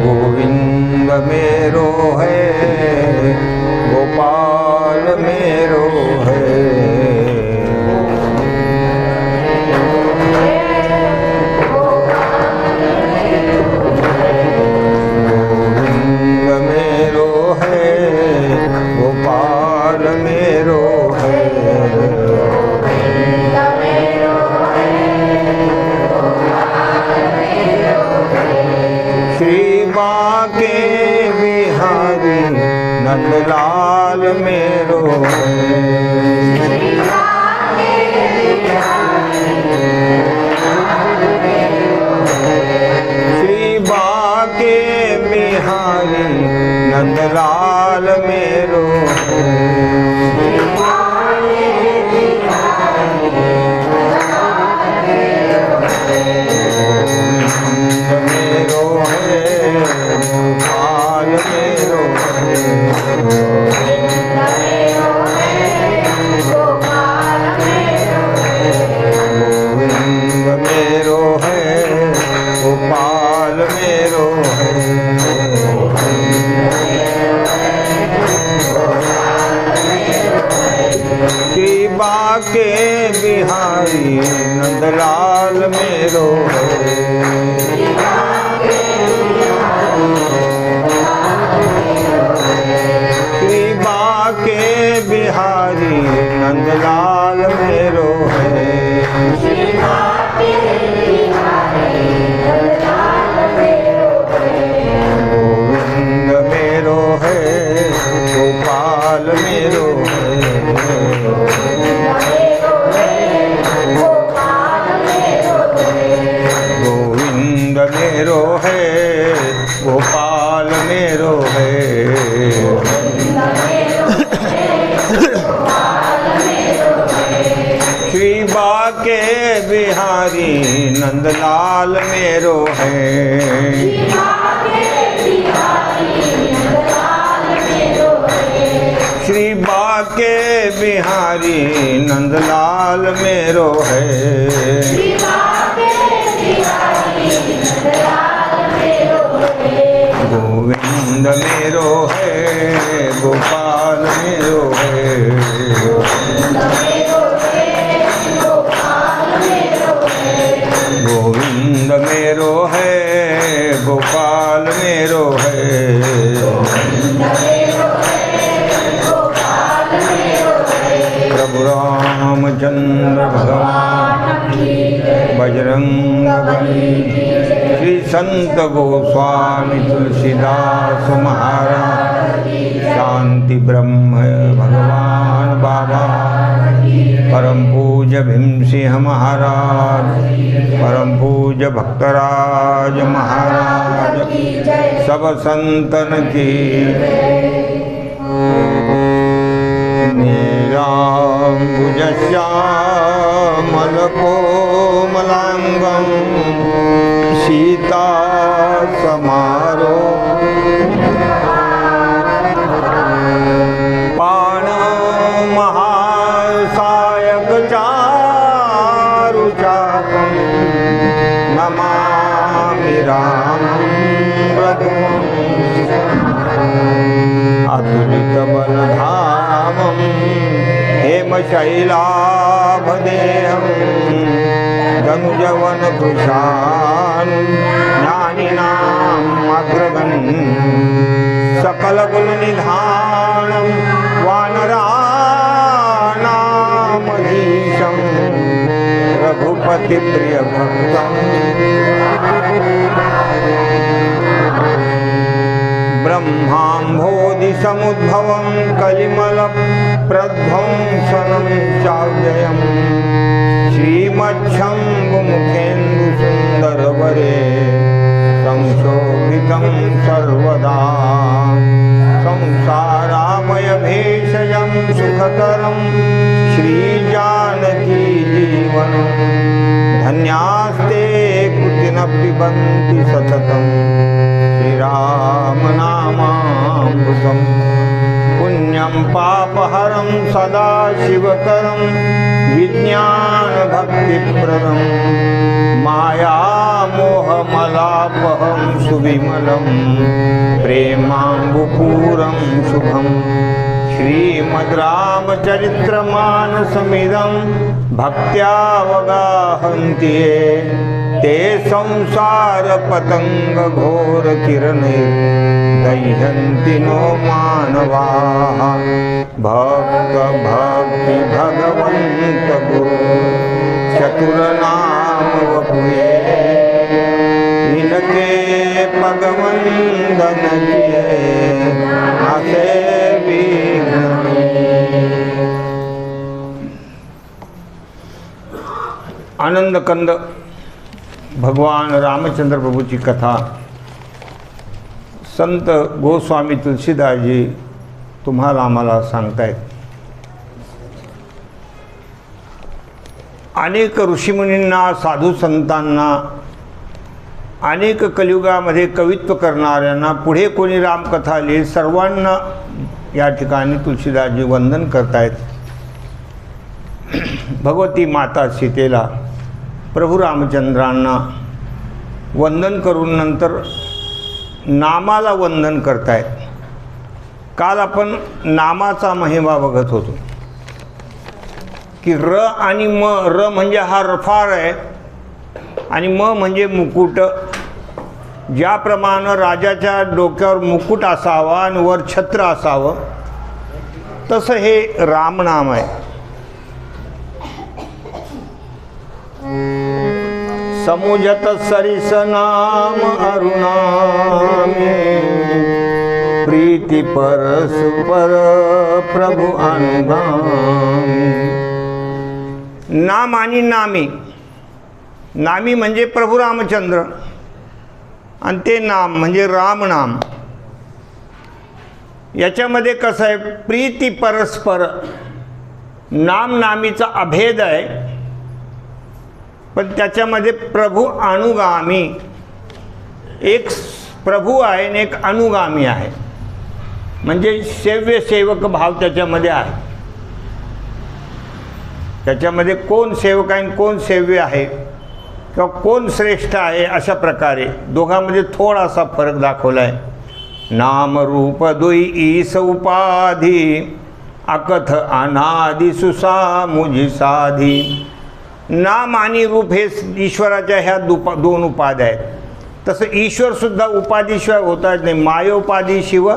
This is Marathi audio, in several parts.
गोविंद मेरो है, गोपाल मेरो है। गोविंद मेरो है, गोपाल मेरो है। श्री बांके बिहारी नंदलाल मेरो है। श्री बांके बिहारी नंदलाल मेरो है। मेरो है, गोपाल मेरो है। गोविंद मेरो है, गोपाल मेरो है। श्री बांके बिहारी नंदलाल मेरो है। श्री बांके बिहारी नंदलाल मेरो है। गोविंद मेरो है, गोपाल मेरो है। गोविंद मेरो है, गोपाल मेरो है। श्री बांके बिहारी नंदलाल मेरो है। श्री बांके बिहारी नंदलाल मेरो है। गोविंद मेरो है, गोपाल मेरो है। गोविंद मेरो है, गोपाल मेरो है। प्रभु रामचंद्र भगवान बजरंगबली। श्री संत गोस्वामी तुलसीदास महाराज। शांति ब्रह्म भगवान बाबा। परम पूज्य भीमसिंह महाराज। परम पूज्य भक्तराज महाराज। सब संतन की। नीलाम्बुजश्यामलकोमलाङ्गं सीता समारो। पाणमहासायकचारुचापं नमामि रामं प्रभुं। अतुलितबलधामं हेमशैलाभदेहं धनुजवनकृशानुं ज्ञानिनाम् अग्रगण्यं सकलगुणनिधानं वानराणामधीशं रघुपतिप्रियभक्तं। ब्रह्माम्भोधिसमुद्भवं कलिमलप्रध्वंसनं चाव्ययं श्रीमच्छम्भुमुखेन्दुसुन्दरवरे संशोभितं सर्वदा। संसारामयभेषजं सुखकरं श्रीजानकी जीवनं। धन्यास्ते कृतिन पिबन्ति सततं श्रीरामनामामृतं। पुण्यं पापहरं सदा शिवकरं विज्ञानभक्तिप्रदं। माया कमलापहं सुविमलं प्रेमाम्बुपूरं शुभं श्रीमद्रामचरित्रमानसमिदं भक्त्यावगाहन्ति ये ते संसारपतङ्गघोरकिरणे दह्यन्ति नो मानवाः भक्त भक्ति भगवन्त गुरु चतुरनाम वपुये इनके पगवंदन किए आसे आनंद कंद भगवान रामचंद्र प्रभूची कथा संत गोस्वामी तुलसीदासजी तुम्हाला आम्हाला सांगतायत. अनेक ऋषीमुनींना साधू संतांना अनेक कलियुगामध्ये कवित्व करणाऱ्यांना पुढे कोणी रामकथा लिहिली सर्वांना या ठिकाणी तुलसीदासजी वंदन करतायत. भगवती माता सीतेला प्रभू रामचंद्रांना वंदन करून नंतर नामाला वंदन करतायत. काल आपण नामाचा महिमा बघत होतो की र आणि म. र म्हणजे हा रफार आहे आणि म म्हणजे मुकुट. ज्याप्रमाणे राजाच्या डोक्यावर मुकुट असावा आणि वर छत्र असावं तसं हे रामनाम आहे. समुजत सरिस नाम अरुणामे प्रीति परस्पर प्रभु अनुगामी. नाम आणि नामी. नामी म्हणजे प्रभू रामचंद्र आणि ते नाम म्हणजे रामनाम. याच्यामध्ये कसं आहे, प्रीती परस्पर. नाम नामीचा अभेद आहे पण त्याच्यामध्ये प्रभू अनुगामी. एक प्रभू आहे आणि एक अनुगामी आहे म्हणजे सेव्य सेवक भाव त्याच्यामध्ये आहे. त्याच्यामध्ये कोण सेवक आहे कोण सेव्य आहे किंवा कोण श्रेष्ठ आहे अशा प्रकारे दोघांमध्ये थोडासा फरक दाखवला आहे. नाम रूप दुई ईस उपाधी अकथ अनादि सुसामुझी साधी. नाम आणि रूप हे ईश्वराच्या ह्या दोन उपाध्या आहेत. तसं ईश्वरसुद्धा उपाधीशिवाय होता येत नाही. मायोपाधी शिव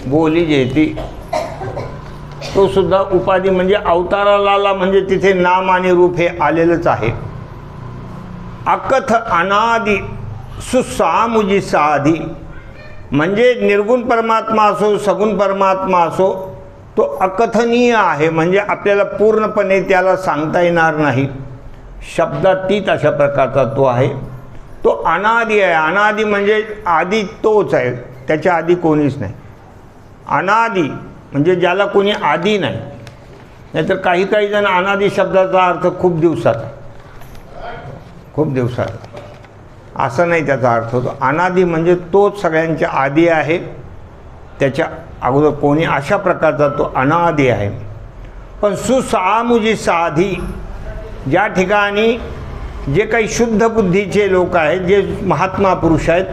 बोली जेती. तो सुद्धा उपाधी म्हणजे अवताराला म्हणजे तिथे नाम आणि रूप हे आलेलंच आहे. अकथ अनादि सुसामुझी साधी म्हणजे निर्गुण परमात्मा असो सगुण परमात्मा असो तो अकथनीय आहे म्हणजे आपल्याला पूर्णपणे त्याला सांगता येणार नाही. शब्दातीत अशा प्रकारचा तो आहे. तो अनादि आहे. अनादि म्हणजे आधी तोच आहे, त्याच्या आधी कोणीच नाही. अनादि म्हणजे ज्याला कोणी आधी नाही. नाहीतर काही काही जण अनादि शब्दाचा अर्थ खूप दिवसात असं नाही त्याचा अर्थ होतो. अनादि म्हणजे तोच सगळ्यांच्या आधी आहे, त्याच्या अगोदर कोणी अशा प्रकारचा तो अनादि आहे. पण सुसामुझी साधी ज्या ठिकाणी जे काही शुद्ध बुद्धीचे लोक आहेत, जे महात्मा पुरुष आहेत,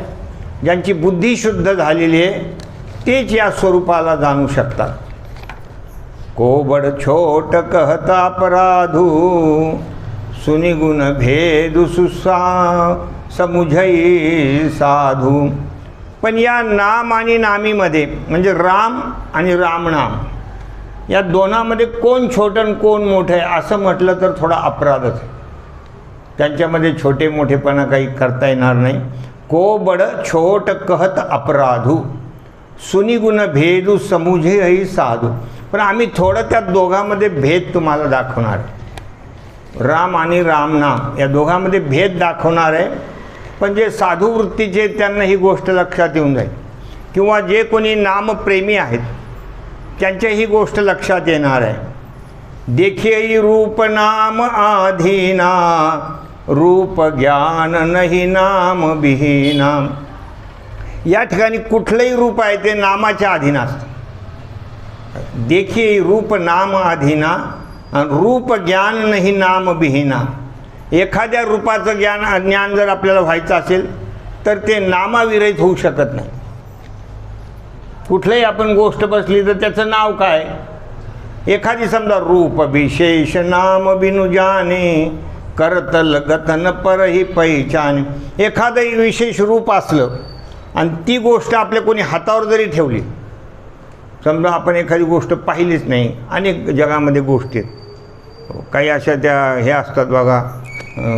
ज्यांची बुद्धी शुद्ध झालेली आहे तेच या स्वरूपाला जाणू शकतात. कोबड छोट कहता अपराधू सुनिगुण भेदु सुसा समुझई साधू. पण या नाम आणि नामीमध्ये म्हणजे राम आणि रामनाम या दोनामध्ये कोण छोटं आणि कोण मोठं आहे असं म्हटलं तर थोडा अपराधच आहे. त्यांच्यामध्ये छोटे मोठेपणा काही करता येणार नाही. कोबड छोट कहत अपराधू सुनिगुण भेदू समुझई साधू. पण आम्ही थोडं त्या दोघांमध्ये भेद तुम्हाला दाखवणार आहे. राम आणि रामनाम या दोघांमध्ये भेद दाखवणार आहे. पण जे साधू वृत्तीचे त्यांना ही गोष्ट लक्षात येऊन जाईल किंवा जे कोणी नामप्रेमी आहेत त्यांच्या ही गोष्ट लक्षात येणार आहे. देखिए रूप नाम आधीना रूप ज्ञान नाही नाम विहीना. या ठिकाणी कुठलंही रूप आहे ते नामाच्या अधीन असतं. देखिए रूप नाम आधीना रूप ज्ञान नाही नाम विहीना. एखाद्या रूपाचं ज्ञान जर आपल्याला व्हायचं असेल तर ते नामाविरहित होऊ शकत नाही. कुठलंही आपण गोष्ट बसली तर त्याचं नाव काय. एखादी समजा रूप विशेष नाम बिनु जाने करतल गतन पर ही पहिचान. एखादं विशेष रूप असलं आणि ती गोष्ट आपल्या कोणी हातावर जरी ठेवली, समजा आपण एखादी गोष्ट पाहिलीच नाही, अनेक जगामध्ये गोष्टी आहेत, काही अशा त्या हे असतात बघा,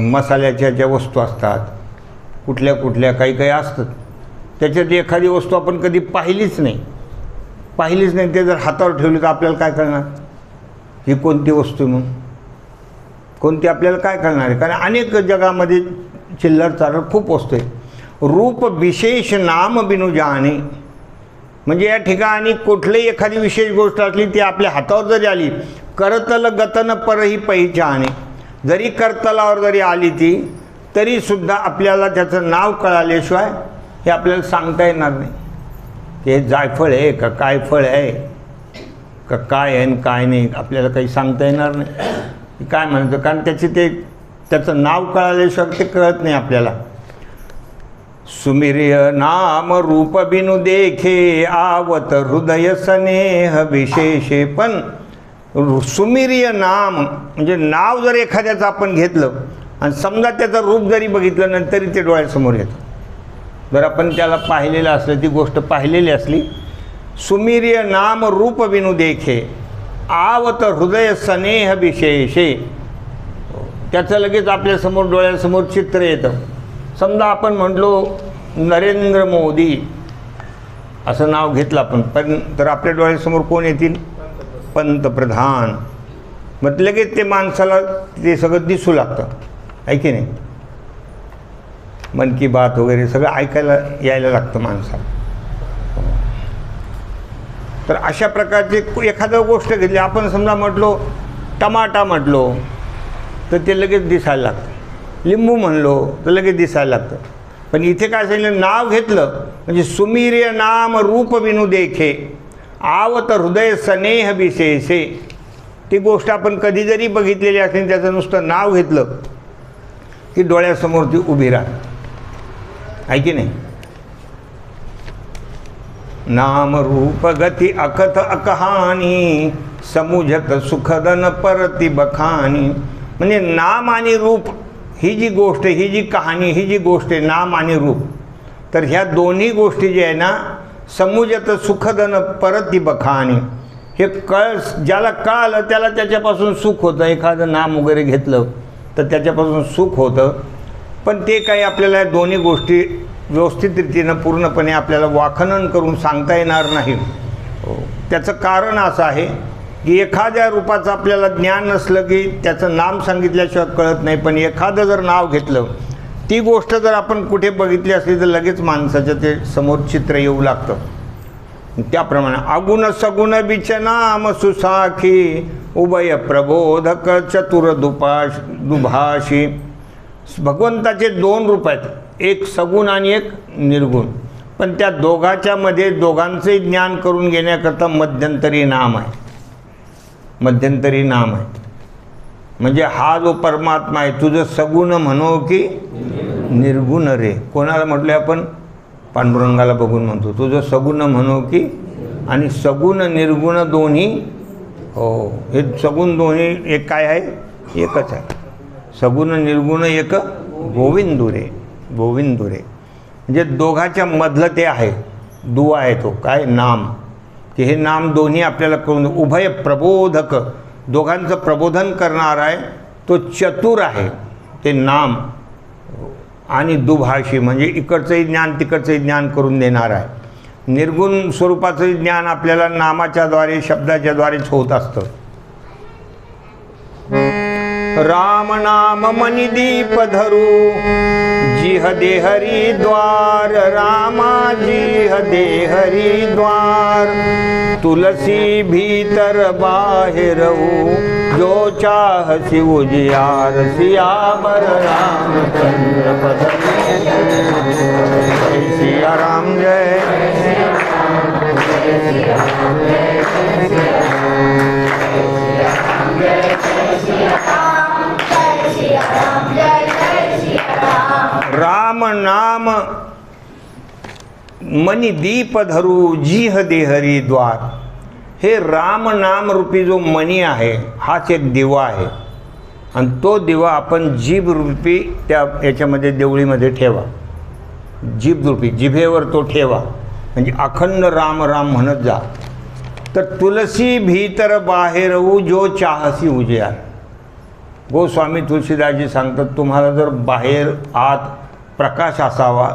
मसाल्याच्या ज्या वस्तू असतात कुठल्या कुठल्या काही काही असतात, त्याच्यात एखादी वस्तू आपण कधी पाहिलीच नाही ते जर हातावर ठेवली तर आपल्याला काय कळणार ही कोणती वस्तू आहे म्हणून, कोणती आपल्याला काय कळणार आहे. कारण अनेक जगामध्ये चिल्लर चालर खूप वस्तू आहे. रूप विशेष नाम बिनु जाने म्हणजे या ठिकाणी कुठलीही एखादी विशेष गोष्ट असली ती आपल्या हातावर जरी आली, करतल गतन परही पहिचाने, जरी करतलावर जरी आली ती तरीसुद्धा आपल्याला त्याचं नाव कळाल्याशिवाय हे आपल्याला सांगता येणार नाही की हे जायफळ आहे का काय फळ आहे का काय आहे आणि काय नाही, आपल्याला काही सांगता येणार नाही काय म्हणतं. कारण त्याचं नाव कळाल्याशिवाय ते कळत नाही आपल्याला. सुमिर्य नाम रूप बिनु देखे आवत हृदय स्नेह विशेषे. पण सुमिर्य नाम म्हणजे नाव जर एखाद्याचं आपण घेतलं आणि समजा त्याचं रूप जरी बघितलं नाही तरी ते डोळ्यासमोर येतं. जर आपण त्याला पाहिलेलं असलं, ती गोष्ट पाहिलेली असली, सुमिर्य नाम रूप बिनु देखे आवत हृदय स्नेह विशेषे, त्याचं लगेच आपल्यासमोर डोळ्यासमोर चित्र येतं. समजा आपण म्हटलो नरेंद्र मोदी असं नाव घेतलं आपण, पण तर आपल्या डोळ्यासमोर कोण येतील, पंतप्रधान. मग लगेच ते माणसाला ते सगळं दिसू लागतं आहे की नाही. मन की बात वगैरे सगळं ऐकायला यायला लागतं माणसाला. तर अशा प्रकारची एखादं गोष्ट घेतली आपण, समजा म्हटलो टमाटा म्हटलो तर ते लगेच दिसायला लागतं, लिंबू म्हणलो तर लगेच दिसायला लागतं. पण इथे काय सांगितलं, नाव घेतलं म्हणजे सुमिर्य नाम रूप बिनु देखे आवत हृदय स्नेह विशेषे. ती गोष्ट आपण कधी जरी बघितलेली असली त्याचं नुसतं नाव घेतलं की डोळ्यासमोर ती उभी राहते आहे की नाही. नाम रूप गती अकथ अकहानी समुझत सुखदन परती बखानी. म्हणजे नाम आणि रूप ही जी गोष्ट, ही जी कहाणी, ही जी गोष्ट आहे नाम आणि रूप, तर ह्या दोन्ही गोष्टी जे आहे ना, समुजत सुखदन परती बखानी. हे ज्याला कळालं त्याला त्याच्यापासून सुख होतं. एखादं नाम वगैरे घेतलं तर त्याच्यापासून सुख होतं. पण ते काही आपल्याला दोन्ही गोष्टी व्यवस्थित रीतीनं पूर्णपणे आपल्याला वाखनन करून सांगता येणार नाही. त्याचं कारण असं आहे की एखाद्या रूपाचं आपल्याला ज्ञान नसलं की त्याचं नाम सांगितल्याशिवाय कळत नाही. पण एखादं जर नाव घेतलं, ती गोष्ट जर आपण कुठे बघितली असली तर लगेच माणसाचं ते समोर चित्र येऊ लागतं. त्याप्रमाणे अगुण सगुण बिच नाम सुसाखी उभय प्रबोधक चतुर दुभाषी. भगवंताचे दोन रूप आहेत, एक सगुण आणि एक निर्गुण. पण त्या दोघाच्या मध्ये दोघांचे ज्ञान करून घेण्याकरता मध्यंतरी नाम आहे. मध्यंतरी नाम आहे म्हणजे हा जो परमात्मा आहे, तुझं सगुण म्हणो की निर्गुण रे. कोणाला म्हटलं आपण, पांडुरंगाला बघून म्हणतो तुझं सगुण म्हणो की, आणि सगुण निर्गुण दोन्ही, हो हे सगुण दोन्ही एक काय आहे, एकच आहे. सगुण निर्गुण एक गोविंदुरे. गोविंदुरे म्हणजे दोघाच्या मधलं ते आहे, दुवा आहे तो काय नाम, की हे नाम दोन्ही आपल्याला कळून. उभय प्रबोधक, दोघांचं प्रबोधन करणार आहे तो चतुर आहे ते नाम, आणि दुभाषी म्हणजे इकडचंही ज्ञान तिकडचंही ज्ञान करून देणार आहे. निर्गुण स्वरूपाचं ज्ञान आपल्याला नामाच्याद्वारे शब्दाच्याद्वारेच होत असतं. राम नाम मनी दीप धरू जिह दे हरि द्वार, रामा जिह दे हरि द्वार. तुलसी भीतर बाहिर जो चाहसी उजियार, सियावर रामचंद्र पद सिया राम जय. राम नाम मनी दीप धरू जिह देहरी द्वार. हे राम नाम रूपी जो मणी आहे हाच एक दिवा आहे आणि तो दिवा आपण जीभ रूपी त्या याच्यामध्ये देवळीमध्ये ठेवा. जीभ रूपी जिभेवर तो ठेवा म्हणजे अखंड राम राम म्हणत जा. तर तुलसी भीतर बाहेरऊ जो चाहसी उजियार. गोस्वामी तुलसीदासजी सांगतात तुम्हाला जर बाहेर आत प्रकाश असावा,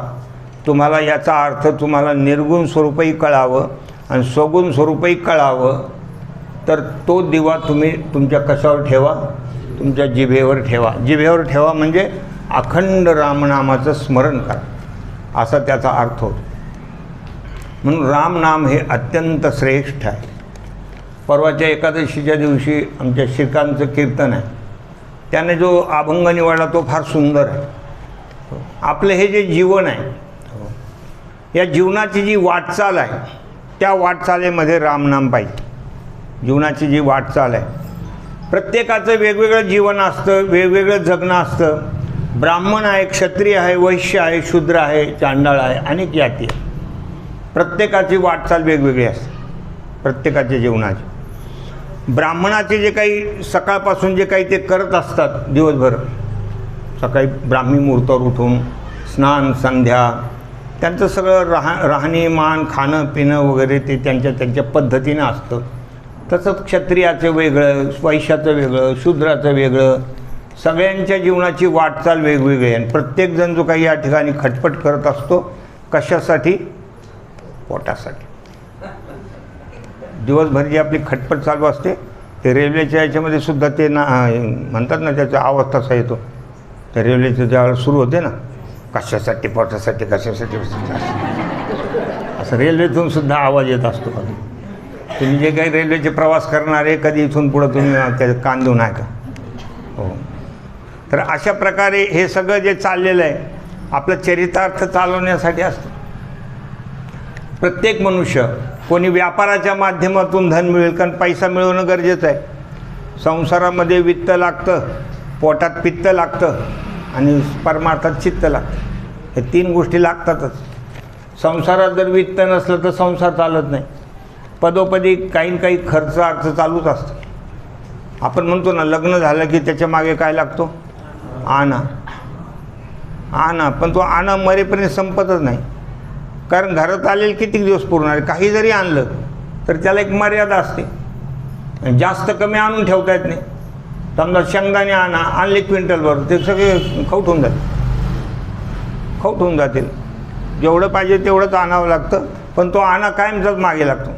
तुम्हाला याचा अर्थ तुम्हाला निर्गुण स्वरूपही कळावं आणि स्वगुण स्वरूपही कळावं, तर तो दिवा तुम्ही तुमच्या कशावर ठेवा? तुमच्या जिभेवर ठेवा. जिभेवर ठेवा म्हणजे अखंड रामनामाचं स्मरण करा असा त्याचा अर्थ होतो. म्हणून रामनाम हे अत्यंत श्रेष्ठ आहे. परवाच्या एकादशीच्या दिवशी आमच्या श्रीकांतचं कीर्तन आहे, त्याने जो अभंग निवडला तो फार सुंदर आहे. आपलं हे जे जीवन आहे, या जीवनाची जी वाटचाल आहे त्या वाटचालीमध्ये रामनाम पाहिजे. जीवनाची जी वाटचाल आहे, प्रत्येकाचं वेगवेगळं जीवन असतं, वेगवेगळं जगणं असतं. ब्राह्मण आहे, क्षत्रिय आहे, वैश्य आहे, शूद्र आहे, चांडाळ आहे, अनेक जाती आहे. प्रत्येकाची वाटचाल वेगवेगळी असते प्रत्येकाच्या जीवनाची. ब्राह्मणाचे जे काही सकाळपासून जे काही ते करत असतात दिवसभर, सकाळी ब्राह्मी मुहूर्तावर उठून स्नान संध्या, त्यांचं सगळं राहणीमान खाणं पिणं वगैरे ते त्यांच्या पद्धतीनं असतं. तसंच क्षत्रियाचं वेगळं, वैश्याचं वेगळं, शूद्राचं वेगळं, सगळ्यांच्या जीवनाची वाटचाल वेगवेगळी आहे. प्रत्येकजण जो काही या ठिकाणी खटपट करत असतो कशासाठी? पोटासाठी. दिवसभर जी आपली खटपट चालू असते ते रेल्वेच्या याच्यामध्ये सुद्धा ते ना म्हणतात ना, त्याचा आवाज तसा येतो. त्या रेल्वेचं ज्यावेळेस सुरू होते ना, कशासाठी पोटासाठी कशासाठी असं रेल्वेतून सुद्धा आवाज येत असतो. तुम्ही जे काही रेल्वेचे प्रवास करणारे कधी इथून पुढं तुम्ही त्या कान देऊ नका. हो. तर अशा प्रकारे हे सगळं जे चाललेलं आहे आपलं चरितार्थ चालवण्यासाठी असतं. प्रत्येक मनुष्य कोणी व्यापाराच्या माध्यमातून धन मिळेल, कारण पैसा मिळवणं गरजेचं आहे. संसारामध्ये वित्त लागतं, पोटात पित्त लागतं आणि परमार्थात चित्त लागतं. हे तीन गोष्टी लागतातच. संसारात जर वित्त नसलं तर संसार चालत नाही. पदोपदी काही काही खर्च अर्थ चालूच असतं. आपण म्हणतो ना, लग्न झालं की त्याच्या मागे काय लागतो? आणा. पण तो आणा मरेपर्यंत संपतच नाही. कारण घरात आलेलं किती दिवस पुरणार आहे? काही जरी आणलं तर त्याला एक मर्यादा असते. जास्त कमी आणून ठेवता येत नाही. समजा शेंगदाणे आणले क्विंटलभर, ते सगळे खौट होऊन जातील. जेवढं पाहिजे तेवढंच आणावं लागतं, पण तो आणा कायमचाच मागे लागतो.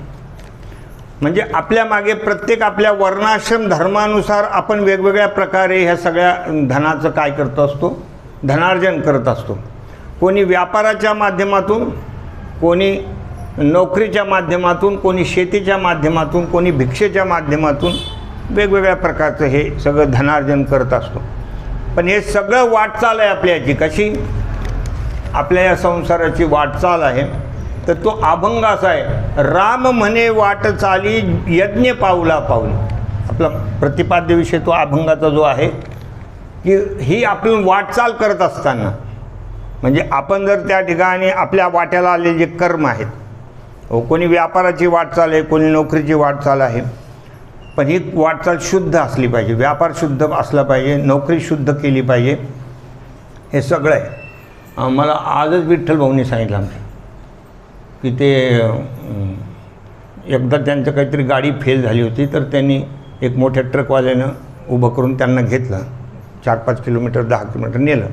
म्हणजे आपल्या मागे प्रत्येक आपल्या वर्णाश्रम धर्मानुसार आपण वेगवेगळ्या प्रकारे ह्या सगळ्या धनाचं काय करत असतो? धनार्जन करत असतो. कोणी व्यापाराच्या माध्यमातून, कोणी नोकरीच्या माध्यमातून, कोणी शेतीच्या माध्यमातून, कोणी भिक्षेच्या माध्यमातून वेगवेगळ्या प्रकारचं हे सगळं धनार्जन करत असतो. पण हे सगळं वाटचाल आहे आपल्या याची. कशी? आपल्या या संसाराची वाटचाल आहे. तर तो अभंग असा आहे, राम म्हणे वाट चाली यज्ञ पाऊला पाऊली. आपला प्रतिपाद्य विषय तो अभंगाचा जो आहे की ही आपण वाटचाल करत असताना, म्हणजे आपण जर त्या ठिकाणी आपल्या वाट्याला आलेले जे कर्म आहेत, कोणी व्यापाराची वाटचाल आहे, कोणी नोकरीची वाटचाल आहे, पण ही वाटचाल शुद्ध असली पाहिजे. व्यापार शुद्ध असला पाहिजे, नोकरी शुद्ध केली पाहिजे. हे सगळं आहे. मला आजच विठ्ठल भाऊंनी सांगितलं आमच्या की ते एकदा त्यांचं काहीतरी गाडी फेल झाली होती, तर त्यांनी एक मोठ्या ट्रकवाल्यानं उभं करून त्यांना घेतलं. 4-5 किलोमीटर 10 किलोमीटर नेलं.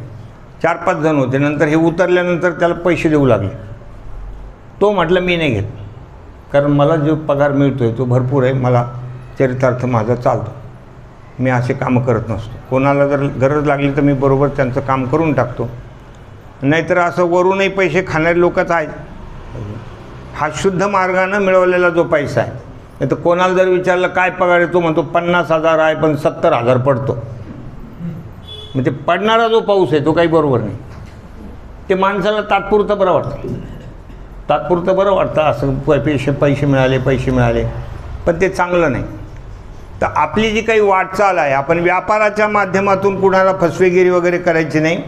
4-5 जण होते. नंतर हे उतरल्यानंतर त्याला पैसे देऊ लागले. तो म्हटलं मी नाही घेत, कारण मला जो पगार मिळतो आहे तो भरपूर आहे, मला चरितार्थ माझा चालतो, मी असे कामं करत नसतो. कोणाला जर गरज लागली तर मी बरोबर त्यांचं काम करून टाकतो. नाहीतर असं वरूनही पैसे खाणारे लोकच आहेत. हा शुद्ध मार्गानं मिळवलेला जो पैसा आहे. नाही तर कोणाला जर विचारलं काय पगार आहे, तो म्हणतो 50,000 आहे पण 70,000 पडतो. मग ते पडणारा जो पाऊस आहे तो काही बरोबर नाही. ते माणसाला तात्पुरतं बरं वाटतं असं पैसे मिळाले, पण ते चांगलं नाही. तर आपली जी काही वाटचाल आहे, आपण व्यापाराच्या माध्यमातून कुणाला फसवेगिरी वगैरे करायची नाही,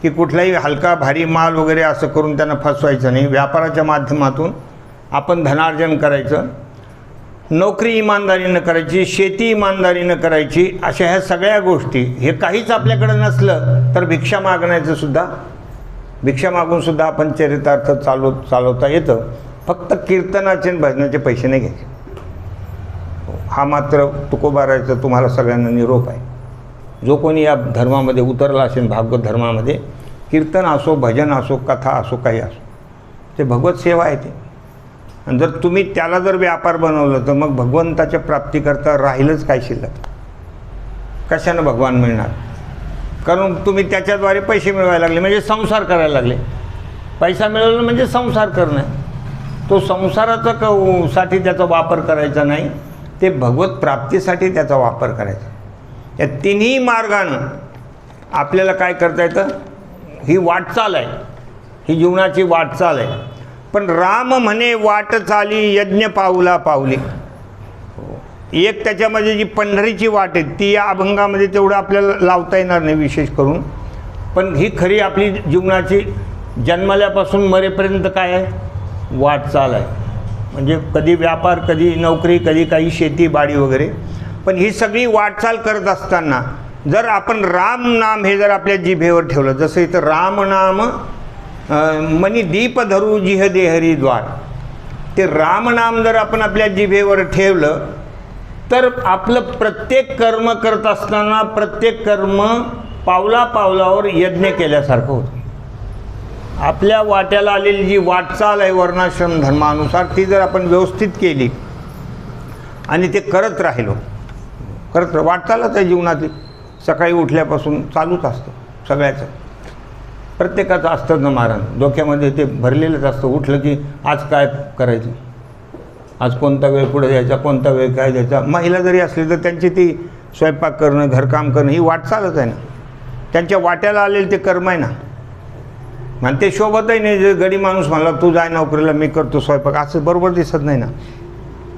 की कुठलाही हलका भारी माल वगैरे असं करून त्यांना फसवायचं नाही. व्यापाराच्या माध्यमातून आपण धनार्जन करायचं, नोकरी इमानदारीनं करायची, शेती इमानदारीनं करायची. अशा ह्या सगळ्या गोष्टी, हे काहीच आपल्याकडं नसलं तर भिक्षा मागून सुद्धा आपण चरितार्थ चालवता येतं. फक्त कीर्तनाचे आणि भजनाचे पैसे नाही घ्यायचे. हा मात्र तुकोबारायचा तुम्हाला सगळ्यांना निरोप आहे. जो कोणी या धर्मामध्ये उतरला असेल, भागवत धर्मामध्ये, कीर्तन असो, भजन असो, कथा असो, काही असो, ते भगवत सेवा आहे ते. आणि जर तुम्ही त्याला जर व्यापार बनवलं तर मग भगवंताच्या प्राप्तीकरता राहीलच काय शिल्लक. कशानं भगवान मिळणार? कारण तुम्ही त्याच्याद्वारे पैसे मिळवायला लागले म्हणजे संसार करायला लागले. पैसा मिळवला म्हणजे संसार करणं. तो संसाराचा साठी त्याचा वापर करायचा नाही, ते भगवत प्राप्तीसाठी त्याचा वापर करायचा. या तिन्ही मार्गानं आपल्याला काय करता येतं? ही वाटचाल आहे, ही जीवनाची वाटचाल आहे. पण राम म्हणे वाट चाली यज्ञ पाऊला पाऊली. एक त्याच्यामध्ये जी पंढरीची वाट आहे ती या अभंगामध्ये तेवढं आपल्याला लावता येणार नाही विशेष करून. पण ही खरी आपली जीवनाची जन्मल्यापासून मरेपर्यंत काय आहे? वाटचाल आहे. म्हणजे कधी व्यापार, कधी नोकरी, कधी काही शेतीबाडी वगैरे. पण ही सगळी वाटचाल करत असताना जर आपण राम नाम हे जर आपल्या जिभेवर ठेवलं, जसं इथं राम नाम मनी दीप धरू जिह देहरी द्वार, ते रामनाम जर आपण आपल्या जिभेवर ठेवलं तर आपलं प्रत्येक कर्म करत असताना प्रत्येक कर्म पावला पावलावर यज्ञ केल्यासारखं होतं. आपल्या वाट्याला आलेली जी वाटचाल आहे वर्णाश्रम धर्मानुसार, ती जर आपण व्यवस्थित केली आणि ते करत राहिलो, वाटचालच आहे जीवनातली. सकाळी उठल्यापासून चालूच असतं सगळ्याचं. प्रत्येकाचं असतं ना मारण, डोक्यामध्ये ते भरलेलंच असतं. उठलं की आज काय करायचं, आज कोणता वेळ पुढे द्यायचा, कोणता वेळ काय द्यायचा. महिला जरी असली तर त्यांची ती स्वयंपाक करणं, घरकाम करणं ही वाटचालच आहे ना. त्यांच्या वाट्याला आलेलं ते कर्म आहे ना. आणि ते शोभतही नाही. जे गडी माणूस म्हणला तू जाय नोकरीला, मी करतो स्वयंपाक, असं बरोबर दिसत नाही ना.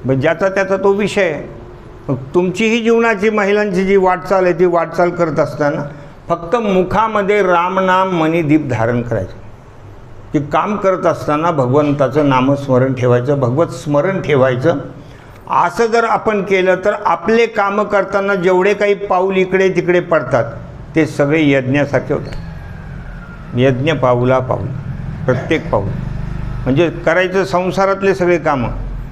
मग ज्याचा त्याचा तो विषय आहे. तुमचीही जीवनाची, महिलांची जी वाटचाल आहे ती वाटचाल करत असताना फक्त मुखामध्ये रामनाम मणिदीप धारण करायचं. की काम करत असताना भगवंताचं नामस्मरण ठेवायचं, भगवत स्मरण ठेवायचं. असं जर आपण केलं तर आपले कामं करताना जेवढे काही पाऊल इकडे तिकडे पडतात ते सगळे यज्ञासारखे होतात. यज्ञ पाऊला पाऊल, प्रत्येक पाऊल म्हणजे करायचं संसारातले सगळे कामं.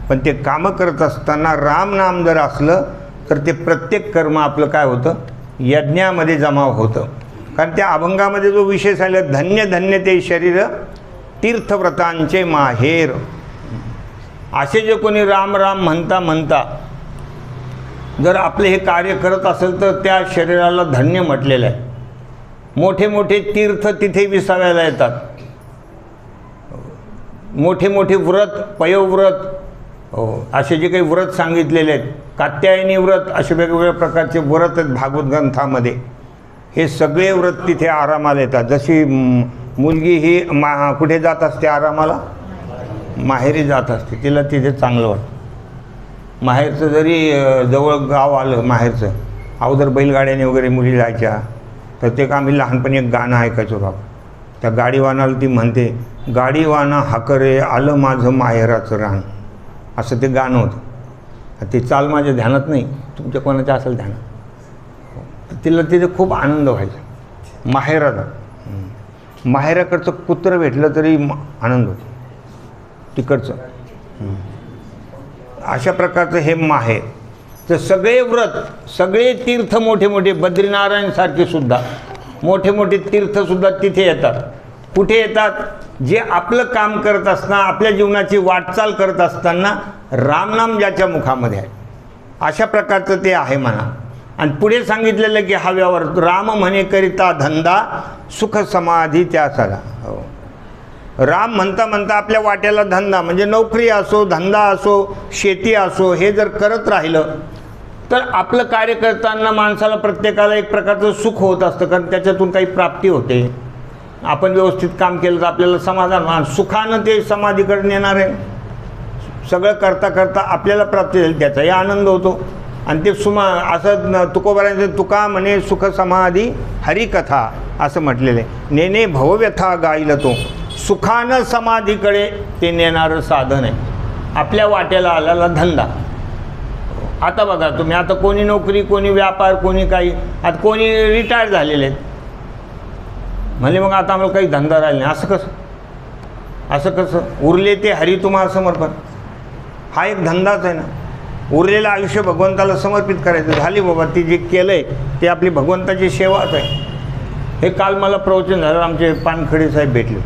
पण ते कामं करत असताना रामनाम जर असलं तर ते प्रत्येक कर्म आपलं काय होतं? यज्ञामध्ये जमाव होतं. कारण त्या अभंगामध्ये जो विषय सांगितला, धन्य धन्य ते शरीर तीर्थव्रतांचे माहेर. असे जे कोणी राम राम म्हणता म्हणता जर आपले हे कार्य करत असेल तर त्या शरीराला धन्य म्हटलेलं आहे. मोठे मोठे तीर्थ तिथे विसाव्याला येतात. मोठे मोठे व्रत, पयोव्रत, असे जे काही व्रत सांगितलेले आहेत, कात्यायनी व्रत, असे वेगवेगळ्या प्रकारचे व्रत आहेत भागवत ग्रंथामध्ये. हे सगळे व्रत तिथे आरामाला येतात. जशी मुलगी ही कुठे जात असते आरामाला? माहेरी जात असते. तिला तिथे चांगलं वाटतं. माहेरचं जरी जवळ गाव आलं माहेरचं, अगोदर बैलगाड्याने वगैरे मुली जायच्या, तर ते का आम्ही लहानपणी एक गाणं ऐकायचो बाबा. त्या गाडीवानाला ती म्हणते, गाडीवाना हाकरे आलं माझं माहेराचं रान, असं ते गाणं होतं. ते चाल माझ्या ध्यानात नाही, तुमच्या कोणाच्या असेल ध्यानात. तिला तिथे खूप आनंद व्हायचा माहेराचा. माहेराकडचं कुत्रं भेटलं तरी आनंद होतो तिकडचं. अशा प्रकारचं हे माहेर. तर सगळे व्रत, सगळे तीर्थ, मोठे मोठे बद्रीनारायणसारखे सुद्धा मोठे मोठे तीर्थसुद्धा तिथे येतात. कुठे येतात? जे आपलं काम करत असताना, आपल्या जीवनाची वाटचाल करत असताना रामनाम ज्याच्या मुखामध्ये आहे, अशा प्रकारचं ते आहे म्हणा. आणि पुढे सांगितलेलं की हा व्यवहार राम म्हणे करिता धंदा सुख समाधी त्याचा. राम म्हणता म्हणता आपल्या वाट्याला धंदा, म्हणजे नोकरी असो, धंदा असो, शेती असो, हे जर करत राहिलं तर आपलं कार्य करताना माणसाला, प्रत्येकाला एक प्रकारचं सुख होत असतं. कारण त्याच्यातून काही प्राप्ती होते. आपण व्यवस्थित काम केलं तर आपल्याला समाधान, सुखानं ते समाधीकडे नेणार आहे. सगळं करता करता आपल्याला प्राप्ती झाली त्याचाही आनंद होतो. आणि ते असं तुकोबारांचं तुका म्हणे सुख समाधी हरिकथा असं म्हटलेलं आहे. नेने भवव्यथा गाईल तो, सुखानं समाधीकडे ते नेणारं साधन आहे. आपल्या वाट्याला आलेला धंदा. आता बघा तुम्ही, आता कोणी नोकरी, कोणी व्यापार, कोणी काही, आता कोणी रिटायर झालेले आहेत म्हणजे मग आता आम्हाला काही धंदा राहिला नाही. असं कसं उरले ते हरी तुम्हाला समर्पण, हा एक धंदाच आहे ना. उरलेलं आयुष्य भगवंताला समर्पित करायचं. झाली बाबा, ती जे केलं आहे ते आपली भगवंताची सेवाच आहे. हे काल मला प्रवचन झालं, आमचे पानखडे साहेब भेटले.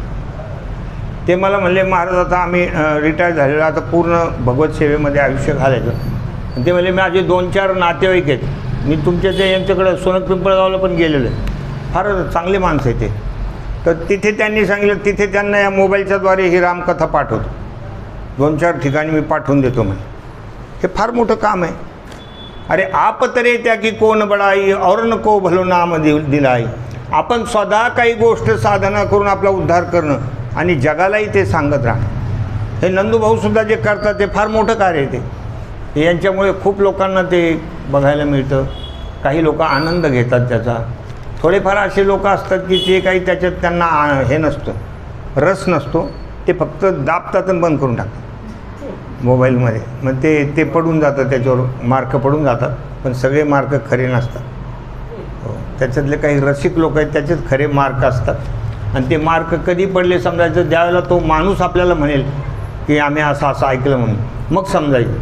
ते मला म्हणले महाराज आता आम्ही रिटायर झालेलो, आता पूर्ण भगवत सेवेमध्ये आयुष्य घालायचं. ते म्हणले माझे 2-4 नातेवाईक आहेत, मी तुमच्या ते यांच्याकडं सोनक पिंपळगावला पण गेलेलो आहे, फार चांगले माणसं आहे ते. तर तिथे त्यांनी सांगितलं, तिथे त्यांना या मोबाईलच्याद्वारे ही रामकथा पाठवतो, 2-4 ठिकाणी मी पाठवून देतो म्हणे. हे फार मोठं काम आहे. अरे आप तरे त्या की कोण बडाई और नको भलो नाम दिलाई. आपण स्वतः काही गोष्ट साधना करून आपला उद्धार करणं आणि जगालाही ते सांगत राहणं, हे नंदूभाऊसुद्धा जे करतात ते फार मोठं कार्य आहे. ते यांच्यामुळे खूप लोकांना ते बघायला मिळतं. काही लोक आनंद घेतात त्याचा. थोडेफार असे लोक असतात की ते काही त्याच्यात त्यांना हे नसतं, रस नसतो, ते फक्त दाबतात आणि बंद करून टाकतात मोबाईलमध्ये. मग ते पडून जातं, त्याच्यावर मार्क पडून जातात, पण सगळे मार्क खरे नसतात. त्याच्यातले काही रसिक लोक आहेत त्याच्यात खरे मार्क असतात. आणि ते मार्क कधी पडले समजायचं, ज्यावेळेला तो माणूस आपल्याला म्हणेल की आम्ही असं ऐकलं म्हणून, मग समजायचं.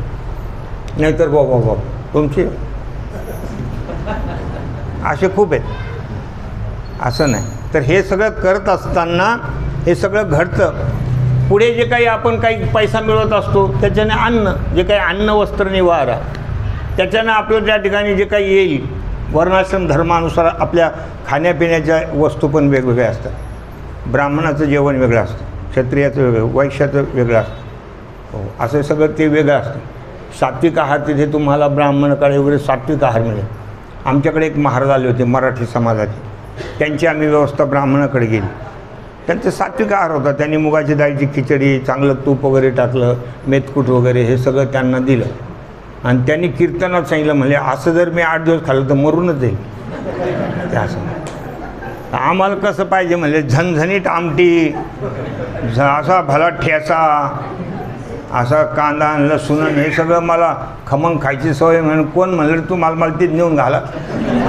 नाहीतर बाबा तुमचे असे खूप आहेत, असं नाही. तर हे सगळं करत असताना हे सगळं घडतं. पुढे जे काही आपण काही पैसा मिळवत असतो त्याच्याने अन्न, जे काही अन्न वस्त्र निवारा, त्याच्यानं आपलं त्या ठिकाणी जे काही येईल, वर्णाश्रम धर्मानुसार आपल्या खाण्यापिण्याच्या वस्तू पण वेगवेगळ्या असतात. ब्राह्मणाचं जेवण वेगळं असतं, क्षत्रियाचं वेगळं, वैश्याचं वेगळं असतं. हो, असं सगळं ते वेगळं असतं. सात्विक आहार तिथे तुम्हाला ब्राह्मणाकडे वगैरे सात्विक आहार मिळेल. आमच्याकडे एक महाराज आले होते मराठी समाजाचे, त्यांची आम्ही व्यवस्था ब्राह्मणाकडे गेली. त्यांचा सात्विक आहार होता. त्यांनी मुगाची डाळीची खिचडी, चांगलं तूप वगैरे टाकलं, मेथकूट वगैरे हे सगळं त्यांना दिलं. आणि त्यांनी कीर्तनात सांगितलं, म्हणजे असं जर मी 8 दिवस खाल्लं तर मरूनच जाईल. ते असं आम्हाला कसं पाहिजे म्हणजे झणझणीत आमटी, असा भला ठेचा, असा कांदा लसूण, हे सगळं मला खमंग खायची सवय. म्हणून कोण म्हणलं तू मला ते नेऊन घाला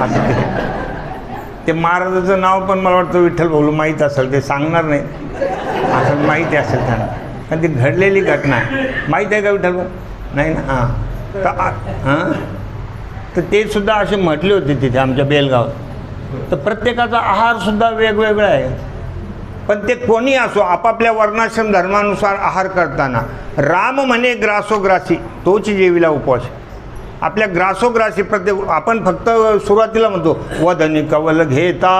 असं. ते महाराजाचं नाव पण मला वाटतं विठ्ठल भाऊ माहीत असेल, ते सांगणार नाही असं माहिती असेल त्यांना, कारण ती घडलेली घटना आहे. माहीत आहे का विठ्ठल भाऊ? नाही ना. हां तर ते सुद्धा असे म्हटले होते तिथे आमच्या बेलगावात. तर प्रत्येकाचा आहारसुद्धा वेगवेगळा आहे. पण ते कोणी असो, आपापल्या वर्णाश्रम धर्मानुसार आहार करताना राम म्हणे ग्रासोग्रासी तोच जेविला उपवास. आपल्या ग्रासोग्रासी प्रत्येक, आपण फक्त सुरुवातीला म्हणतो वदनी कवल घेता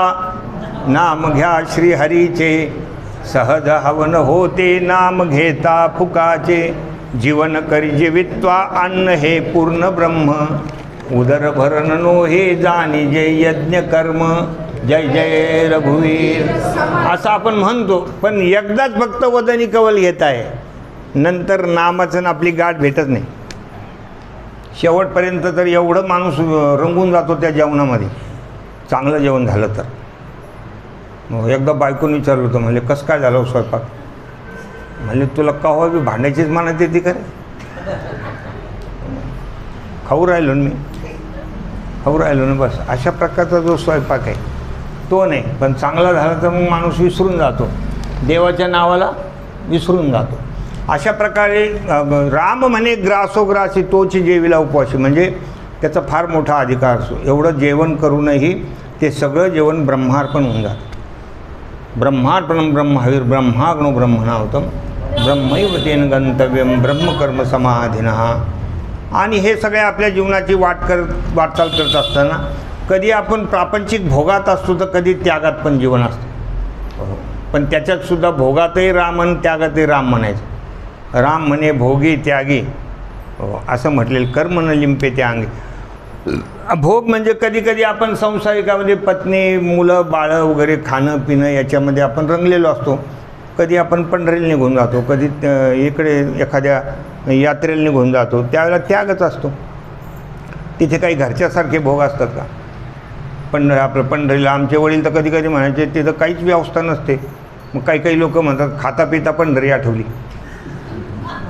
नाम घ्या श्रीहरीचे, सहज हवन होते नाम घेता फुकाचे, जीवन करी जीवित्वा अन्न हे पूर्ण ब्रह्म, उदर भरण नो हे जाणी जे यज्ञ कर्म, जय जय रघुवीर असं आपण म्हणतो. पण एकदाच फक्त वदनी कवल घेत आहे, नंतर नामाचं आपली गाठ भेटत नाही. शेवटपर्यंत तर एवढं माणूस रंगून जातो त्या जेवणामध्ये, चांगलं जेवण झालं तर. मग एकदा बायकोने विचारलं होतं, म्हणजे कसं काय झालं स्वयंपाक? म्हणजे तुला कव्हा बी भांडायचीच म्हणत येते का रे? खाऊ राहिलो ना मी, खाऊ राहिलो ना बस. अशा प्रकारचा जो स्वयंपाक आहे तो नाही. पण चांगला झाला तर मग माणूस विसरून जातो, देवाच्या नावाला विसरून जातो. अशा प्रकारे राम म्हणे ग्रासोग्रासी तोची जेविला उपवासी, म्हणजे त्याचा फार मोठा अधिकार असतो. एवढं जेवण करूनही ते सगळं जेवण ब्रह्मार्पण होऊन जातं. ब्रह्मार्पणम ब्रह्मवीर ब्रह्माग्नो ब्रह्मणावतम ब्रह्मैव तेन गंतव्यम ब्रह्मकर्म समाधिनः. आणि हे सगळे आपल्या जीवनाची वाटचाल करत असताना कधी आपण प्रापंचिक भोगात असतो तर कधी त्यागात पण जीवन असतं. पण त्याच्यातसुद्धा भोगातही राम आणि त्यागातही राम म्हणायचं. राम म्हणे भोगी त्यागी असं म्हटलेलं, कर्म न लिंपे त्या अंगी. भोग म्हणजे कधी कधी आपण संसारिकामध्ये पत्नी, मुलं, बाळं वगैरे खाणं पिणं याच्यामध्ये आपण रंगलेलो असतो. कधी आपण पंढरीला निघून जातो, कधी इकडे एखाद्या यात्रेला निघून जातो, त्यावेळेला त्यागच असतो. तिथे काही घरच्यासारखे भोग असतात का? आपलं पंढरीला आमचे वडील तर कधी कधी म्हणायचे तिथं काहीच व्यवस्था नसते. मग काही काही लोक म्हणतात खाता पिता पंढरी आठवली.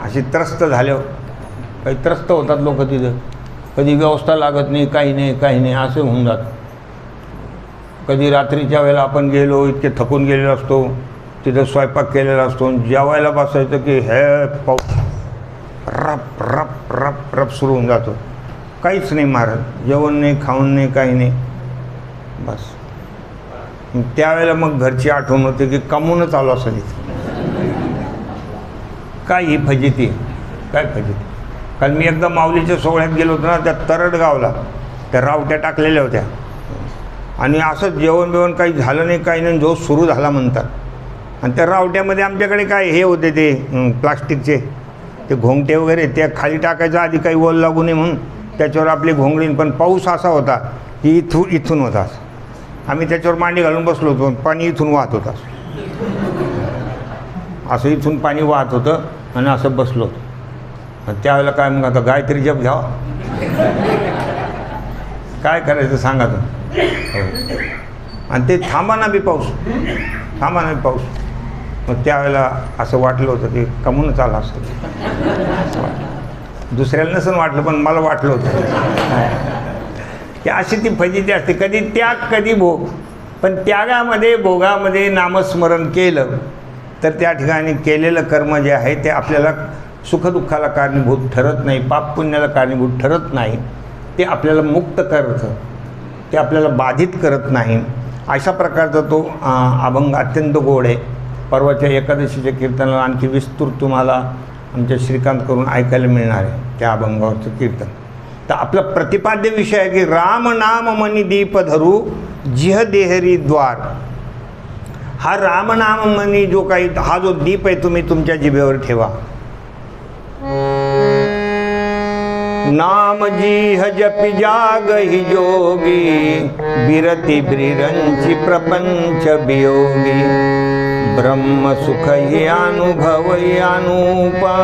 अशी त्रस्त झाल्यावर काही त्रस्त होतात लोक तिथं. कधी व्यवस्था लागत नाही, काही नाही काही नाही असं होऊन जातं. कधी रात्रीच्या वेळेला आपण गेलो, इतके थकून गेलेलो असतो, तिथं स्वयंपाक केलेला असतो, जेवायला बसायचं की हे पाऊस रप रप रप रप सुरू होऊन जातो. काहीच नाही महाराज, जेवण नाही, खाऊन नाही, काही नाही, बस. त्यावेळेला मग घरची आठवण होते की कमवूनच आलो असं तिथे. काय ही फजिती, काय फजिती. कारण मी एकदा माऊलीच्या सोहळ्यात गेलो होतो ना, त्या तरडगावला त्या रावट्या टाकलेल्या होत्या आणि असं जेवण बिवण काही झालं नाही, काही नाही, जो सुरू झाला म्हणतात. आणि त्या रावट्यामध्ये आमच्याकडे काय हे होते ते प्लास्टिकचे ते घोंगटे वगैरे, त्या खाली टाकायच्या आधी काही ओल लागू नये म्हणून त्याच्यावर आपली घोंगडीन. पण पाऊस असा होता की इथून होता. आम्ही त्याच्यावर मांडी घालून बसलो होतो, पाणी इथून वाहत होतं, असं इथून पाणी वाहत होतं आणि असं बसलो होतो. त्यावेळेला काय मग आता गायत्री जप घ्यावा, काय करायचं सांगा तुम्ही. आणि ते थांबाना बी पाऊस, थांबाना बी पाऊस. मग त्यावेळेला असं वाटलं होतं की कमूनच आला असतं. दुसऱ्याला नसून वाटलं पण मला वाटलं होतं की अशी ती फजिती असते. कधी त्याग कधी भोग. पण त्यागामध्ये भोगामध्ये नामस्मरण केलं तर त्या ठिकाणी केलेलं कर्म जे आहे ते आपल्याला सुखदुःखाला कारणीभूत ठरत नाही, पाप पुण्याला कारणीभूत ठरत नाही. ते आपल्याला मुक्त करतं, ते आपल्याला बाधित करत नाही. अशा प्रकारचा तो अभंग अत्यंत गोड आहे. परवाच्या एकादशीच्या कीर्तनाला आणखी विस्तृत तुम्हाला आमच्या श्रीकांत करून ऐकायला मिळणार आहे त्या अभंगावरचं कीर्तन. तर आपला प्रतिपाद्य विषय आहे की राम नाम मनी दीप धरू जिह देहरी द्वार. हा रामनाम मनी जो काही हा जो दीप आहे तुम्ही तुमच्या जिभेवर ठेवा. नाम जीह जपि जागहि जोगी बिरति ब्रिरंचि प्रपंच वियोगी. ब्रह्म सुख ही अनुभव अनुपा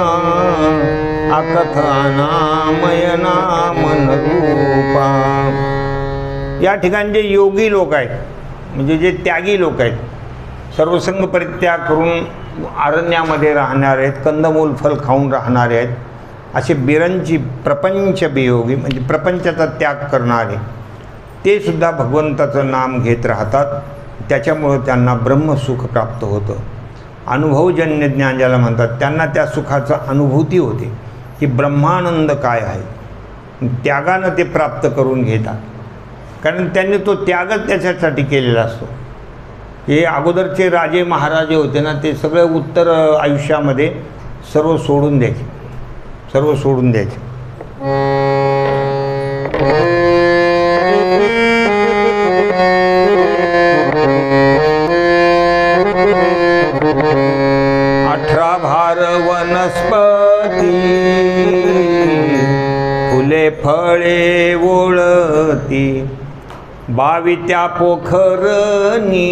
अकथानामय नामन रूपा. या ठिकाणी जे योगी लोक आहेत म्हणजे जे त्यागी लोक आहेत, सर्वसंग परित्याग करून अरण्यामध्ये राहणारे आहेत, कंदमूल फल खाऊन राहणारे आहेत, असे बिरंची प्रपंच वियोगी म्हणजे प्रपंचाचा त्याग करणारे, ते सुद्धा भगवंताचं नाम घेत राहतात. त्याच्यामुळं त्यांना ब्रह्मसुख प्राप्त होतं. अनुभवजन्य ज्ञान ज्याला म्हणतात, त्यांना त्या सुखाचा अनुभूती होते की ब्रह्मानंद काय आहे. त्यागानं ते प्राप्त करून घेतात, कारण त्यांनी तो त्यागच त्याच्यासाठी केलेला असतो. हे अगोदरचे राजे महाराजे होते ना, ते सगळं उत्तर आयुष्यामध्ये सर्व सोडून द्यायचे, सर्व सोडून द्यायचे. अठरा भार वनस्पती फुले फळे ओळती, बावित्या पोखरनी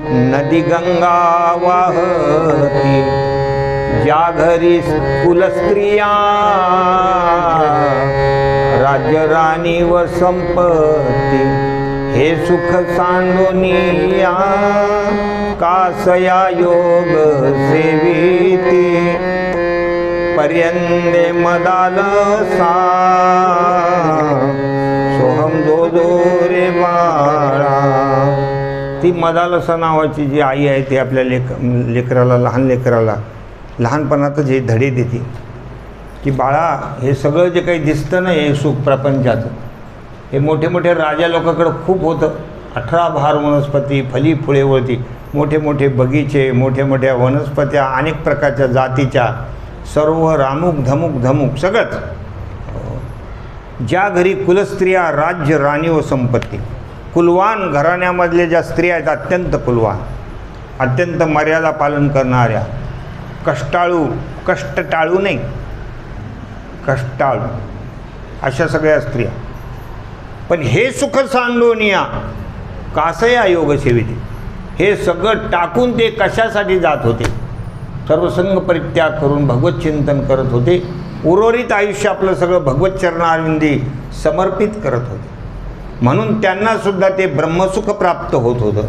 नदी गंगा वाहती. ज्या घरी कुलस्त्रिया राज्य राणी व संपत्ती, हे सुख सांडोनिया कासया योग सेविती. पर्यंदे मदालसा सोहम जो रे बाळा. ती मदालसा नावाची जी आई आहे ती आपल्या लेकराला लहान लेकराला लहानपणातच हे धडे देते की बाळा, हे सगळं जे काही दिसतं ना हे सुख प्रपंचाचं, हे मोठे मोठे राजा लोकांकडं खूप होतं. 18 भार वनस्पती फली फुळे वळती, मोठे मोठे बगीचे, मोठे मोठ्या वनस्पत्या, अनेक प्रकारच्या जातीच्या, सर्व रामुक धमुक धमुक सगळंच. ज्या घरी कुलस्त्रिया राज्य राणी व संपत्ती, कुलवान घराण्यामधले ज्या स्त्रिया आहेत अत्यंत कुलवान, अत्यंत मर्यादा पालन करणाऱ्या, कष्टाळू, कष्ट टाळू नाही, कष्टाळू अशा सगळ्या स्त्रिया. पण हे सुख सांडोनिया कासया योग सेविती, हे सगळं टाकून ते कशासाठी जात होते, सर्वसंग परित्याग करून भगवत चिंतन करत होते उर्वरित आयुष्य आपलं सगळं भगवत चरणारविंदी समर्पित करत होते. म्हणून त्यांनासुद्धा ते ब्रह्मसुख प्राप्त होत होतं.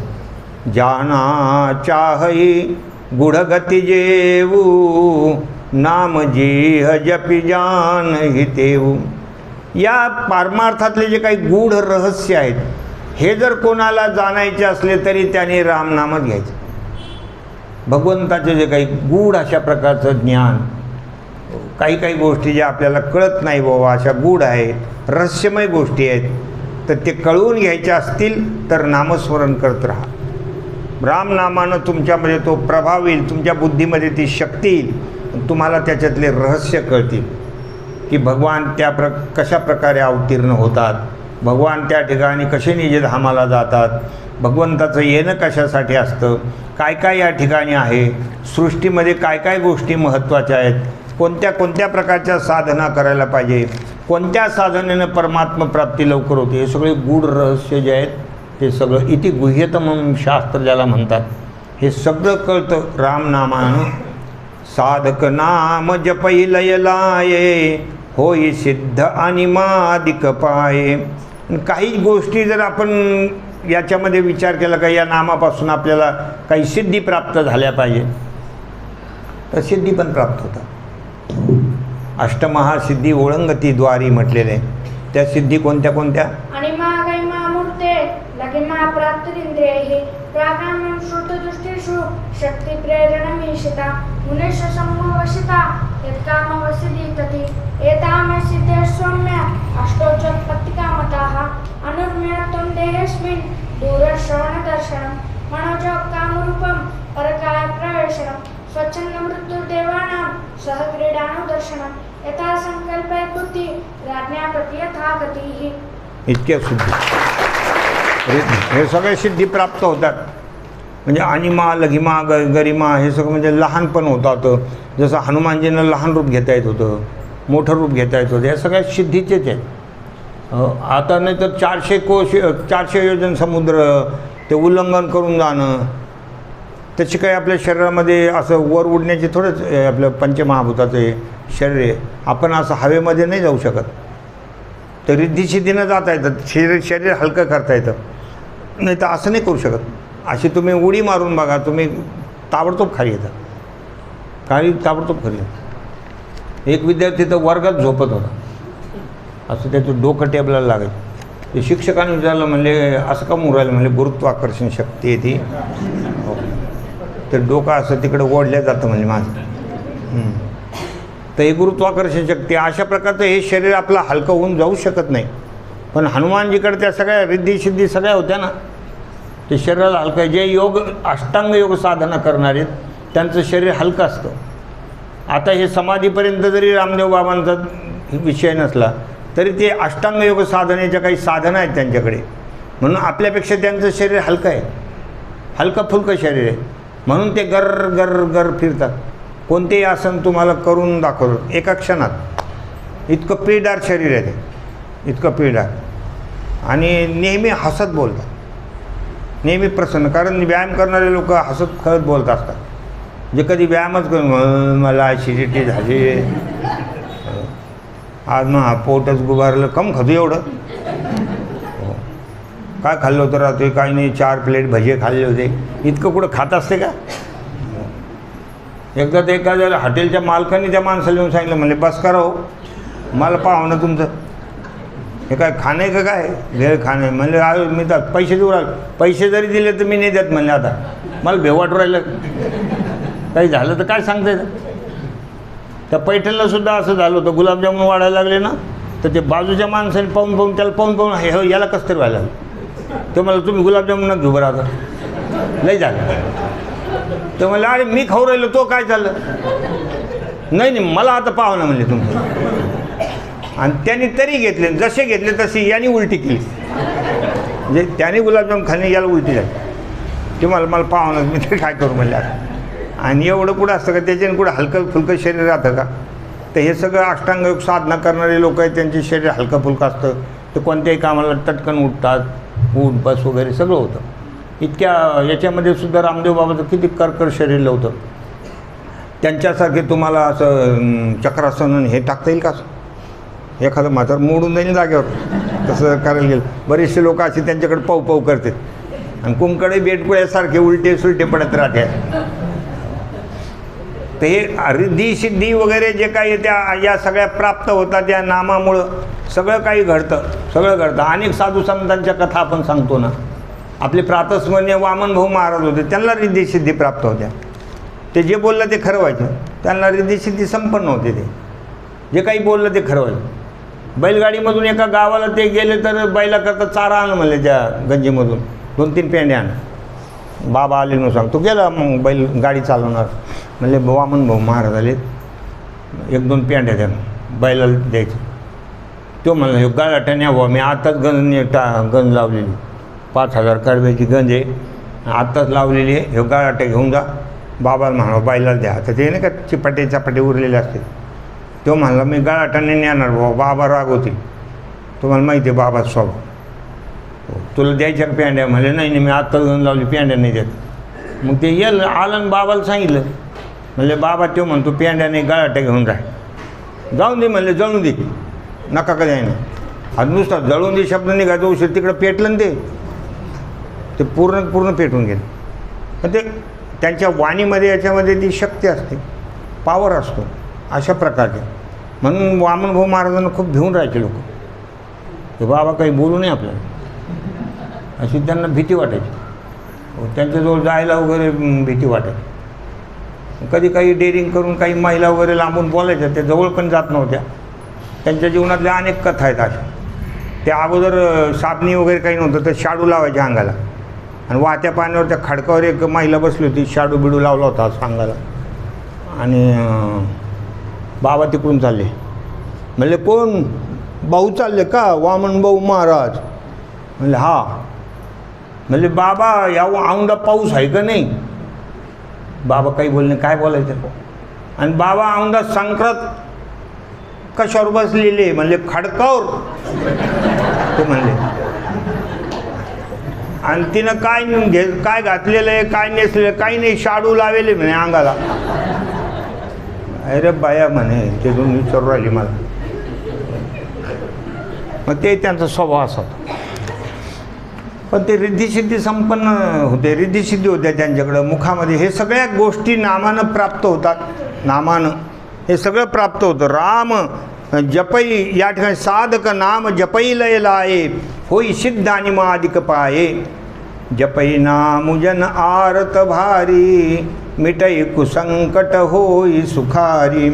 जाना चाहई गुढगती जेऊ नाम जेह जपी जान हितेऊ. या पारमार्थातले जे काही गूढ रहस्य आहेत हे जर कोणाला जाणायचे असले तरी त्याने रामनामच घ्यायचं. भगवंताचे जे काही गूढ अशा प्रकारचं ज्ञान, काही काही गोष्टी ज्या आपल्याला कळत नाही बाबा अशा गूढ आहेत, रहस्यमय गोष्टी आहेत, तर ते कळवून घ्यायच्या असतील तर नामस्मरण करत राहा. रामनामानं तुमच्यामध्ये तो प्रभाव येईल, तुमच्या बुद्धीमध्ये ती शक्ती येईल, तुम्हाला त्याच्यातले रहस्य कळतील की भगवान कशा प्रकारे अवतीर्ण होतात, भगवान त्या ठिकाणी कसे निजधामाला जातात, भगवंताचं येणं कशासाठी असतं, काय काय या ठिकाणी आहे, सृष्टीमध्ये काय काय गोष्टी महत्त्वाच्या आहेत, कोणत्या कोणत्या प्रकारच्या साधना करायला पाहिजे, कोणत्या साधनेनं परमात्मप्राप्ती लवकर होते, हे सगळे गूढ रहस्य जे आहेत ते सगळं इति गुह्यतम शास्त्र ज्याला म्हणतात, हे सगळं कळतं रामनामानं. साधक नाम जपई लय लाये होई सिद्ध आणि मादिक पाये. काही गोष्टी जर आपण याच्यामध्ये विचार केला का या नामापासून आपल्याला काही सिद्धी प्राप्त झाल्या पाहिजे, तर सिद्धी पण प्राप्त होतात. अष्टमहासिद्धी ओळंगती द्वारी म्हटलेले, त्या सिद्धी कोणत्या कोणत्या? शक्ती प्रेरणमीशिता मुनेश समूहवशिता यत्कामवसिद्धि एतामसिद्धे सौम्या अष्टोच्चत्पत्तिकामताः अनुर्म्यत्वं देहेऽस्मिन् दूरश्रवणदर्शनं मनोजकामरूपं परकाय प्रवेशनं स्वच्छन्दमृत्युर्देवानां सह क्रीडानुदर्शनं यथा संकल्पे बुद्धी राज्ञा प्रति यथा गतिः. इतक्या सिद्धी, हे सगळे सिद्धी प्राप्त होतात. म्हणजे अनिमा लघिमा गरिमा हे सगळं म्हणजे लहानपण होतं. जसं हनुमानजींना लहान रूप घेता येत होतं, मोठं रूप घेता येत होतं, या सगळ्या सिद्धीचेच आहेत. आता नाही तर 400 योजन समुद्र ते उल्लंघन करून जाणं, त्याची काही आपल्या शरीरामध्ये असं वर उडण्याचे थोडंच आपलं पंचमहाभूताचे शरीर आहे. आपण असं हवेमध्ये नाही जाऊ शकत, तर रिद्धिसिद्धीनं जाता येतं, शरीर हलकं करता येतं. नाही तर असं नाही करू शकत. अशी तुम्ही उडी मारून बघा, तुम्ही ताबडतोब खाली येता, ताबडतोब खाली येतं. एक विद्यार्थी तर वर्गात झोपत होता, असं त्याचं डोकं टेबलाला लागायचं. ते शिक्षकांनी विचारलं, म्हणले असं का मुरायला? म्हणले गुरुत्वाकर्षण शक्ती आहे ती, ते डोकं असं तिकडे ओढल्या जातं म्हणजे माझं. तर हे गुरुत्वाकर्षण शक्ती, अशा प्रकारचं हे शरीर आपलं हलकं होऊन जाऊ शकत नाही. पण हनुमानजीकडे त्या सगळ्या रिद्धी सगळ्या होत्या ना, ते शरीराला हलकं. जे अष्टांग योग साधना करणारे त्यांचं शरीर हलकं असतं. आता हे समाधीपर्यंत जरी रामदेव बाबांचा विषय नसला तरी ते अष्टांग योग साधनेच्या काही साधना आहेत त्यांच्याकडे, म्हणून आपल्यापेक्षा त्यांचं शरीर हलकं आहे, हलकं फुलकं शरीर आहे, म्हणून ते गर गर गर फिरतात. कोणतेही आसन तुम्हाला करून दाखवलं एका क्षणात. इतकं पिळदार शरीर आहे ते, इतकं पिळदार, आणि नेहमी हसत बोलतात, नेहमी प्रसन्न. कारण व्यायाम करणारे लोक हसत खरत बोलत असतात. जे कधी व्यायामच करून मला ॲसिडिटी झाली, आज मग पोटच गुबारलं, कम खातो एवढं, काय खाल्लं होतं रात्री? काही नाही, 4 प्लेट भजे खाल्ले होते. इतकं कुठं खात असते का? एकदा ते एखाद्या हॉटेलच्या मालकाने त्या माणसाला येऊन सांगितलं, म्हणले बस करा हो, मला पाहावं ना तुमचं, हे काय खाणं आहे का काय? भेळ खाणं आहे. म्हणले मी तर पैसे देऊ राहिले, पैसे जरी दिले तर मी नाही देत म्हणले. आता मला भेव वाटू राहिलं, काही झालं तर काय सांगता येतं. त्या पैठणलासुद्धा असं झालं होतं, गुलाबजामुन वाढायला लागले ना, तर ते बाजूच्या माणसाने पाहून त्याला पाहून हे याला कसं तरी व्हायला लागलं. ते मला तुम्ही गुलाबजामुन घेऊ बरं, आता लई झालं. ते म्हणलं अरे मी खाऊ राहिलो, तो काय चाललं? नाही मला आता पाहावं ना म्हणले तुमचं. आणि त्यांनी तरी घेतले, जसे घेतले तशी यांनी उलटी केली. म्हणजे त्याने गुलाबजाम खाल्ले, याला उलटी झाली. ते मला पाहावं मी तरी काय करू म्हणले आता. आणि एवढं कुठं असतं का? त्याच्याने कुठं हलकं फुलकं शरीर राहतं का? तर हे सगळं अष्टांग साधना करणारे लोक आहेत, त्यांचे शरीर हलकं फुलकं असतं. ते कोणत्याही कामाला टटकन उठतात, उठ बस वगैरे सगळं होतं. इतक्या याच्यामध्ये सुद्धा रामदेव बाबाचं किती कर्कर शरीर होतं. त्यांच्यासारखे तुम्हाला असं चक्रासन हे टाकता येईल का? एखादं म्हातारं मोडून जाईल जागेवर, तसं करायला गेलं. बरेचसे लोक असे त्यांच्याकडे पाऊ पाऊ करतात आणि कुंकडे बेटकुळ्यासारखे उलटे सुलटे पडत राहते. तर हे रिद्धी सिद्धी वगैरे जे काही त्या या सगळ्या प्राप्त होतात या नामामुळं सगळं काही घडतं, सगळं घडतं. अनेक साधू संतांच्या कथा आपण सांगतो ना. आपले प्रातस्मरणीय वामन भाऊ महाराज होते, त्यांना रिद्धी सिद्धी प्राप्त होत्या. ते जे बोललं ते खरं व्हायचं, त्यांना रिद्धी सिद्धी संपन्न होते. ते जे काही बोललं ते खरं व्हायचं. बैलगाडीमधून एका गावाला ते गेले तर बैलाकरता चारा आणलं म्हणले, त्या गंजीमधून 2-3 पेंड्या आण. बाबा आले म्हणून सांग, तो गेला मग बैल गाडी चालवणार. म्हणले वामन भाऊ महाराज आले, 1-2 पेंड्या द्या बैलाला द्यायचं. तो म्हणला हे गाळाटा न्या भाऊ, मी आत्ताच गंज लावलेली 5,000 कडव्याची गंज आहे, आत्ताच लावलेली आहे, हे गाळाटा घेऊन जा. बाबाला म्हणा बैलाला द्या. तर ते नाही का चिपाटे चापाटे उरलेले असते. तो म्हणला मी गाळाटाने नेणार भाऊ, बाबा राग होतील. तुम्हाला माहिती आहे बाबा स्वभाव, तुला द्यायच्या पेंड्या. म्हणले नाही नाही मी आत्ताच गंज लावली, पेंड्या नाही देत. मग ते येल आलं आणि बाबाला सांगितलं. म्हणले बाबा तो म्हणतो पेंड्या नाही, गाळाटा घेऊन राह. जाऊन दे म्हणले, जळून दे, नका कधी आहे ना. आज नुसता जळून दे शब्द निघायचा उशीर, तिकडं पेटलं ना ते पूर्ण पेटून गेलं. पण ते त्यांच्या वाणीमध्ये याच्यामध्ये ती शक्ती असते, पावर असतो अशा प्रकारचे. म्हणून वामनभाऊ महाराजांना खूप भिवून राहायचे लोक. ते बाबा काही बोलू नये आपल्याला, अशी त्यांना भीती वाटायची. त्यांच्याजवळ जायला वगैरे भीती वाटायची. कधी काही डेअरिंग करून काही महिला वगैरे लांबून बोलायच्या, त्या जवळ पण जात नव्हत्या. त्यांच्या जीवनातल्या अनेक कथा आहेत अशा. त्या अगोदर साबणी वगैरे काही नव्हतं, तर शाडू लावायच्या अंगाला. आणि वाहत्या पाण्यावर त्या खडकावर एक महिला बसली होती, शाडू बिडू लावला होता अंगाला. आणि बाबा तिकडून चालले. म्हणले कोण? भाऊ चालले का? वामन भाऊ महाराज. म्हणले हा. म्हणले बाबा या औंधा पाऊस आहे का नाही? बाबा काही बोलणे, काय बोलायचं. आणि बाबा औंधा संक्रांत कशावर बसलेले? म्हणले खडकावर. ते म्हणले आणि तिनं काय घातलेलं आहे, काय नेसलेलं, काही नाही, शाडू लावेले म्हणे अंगाला. अरे बाया म्हणे, ते दोन विचारू राहिली मला. मग ते त्यांचा स्वभाव असा होता. पण ते रिद्धिसिद्धी संपन्न होते, रिद्धिसिद्धी होत्या त्यांच्याकडं मुखामध्ये. हे सगळ्या गोष्टी नामानं प्राप्त होतात. नामानं हे सगळं प्राप्त होतं. राम जपई, या ठिकाणी साधक नाम जपई लय लाये, होई सिद्ध आणि मादिक पाये. जपई नाम जन आरत भारी, मिटई कुसंकट होई सुखारी.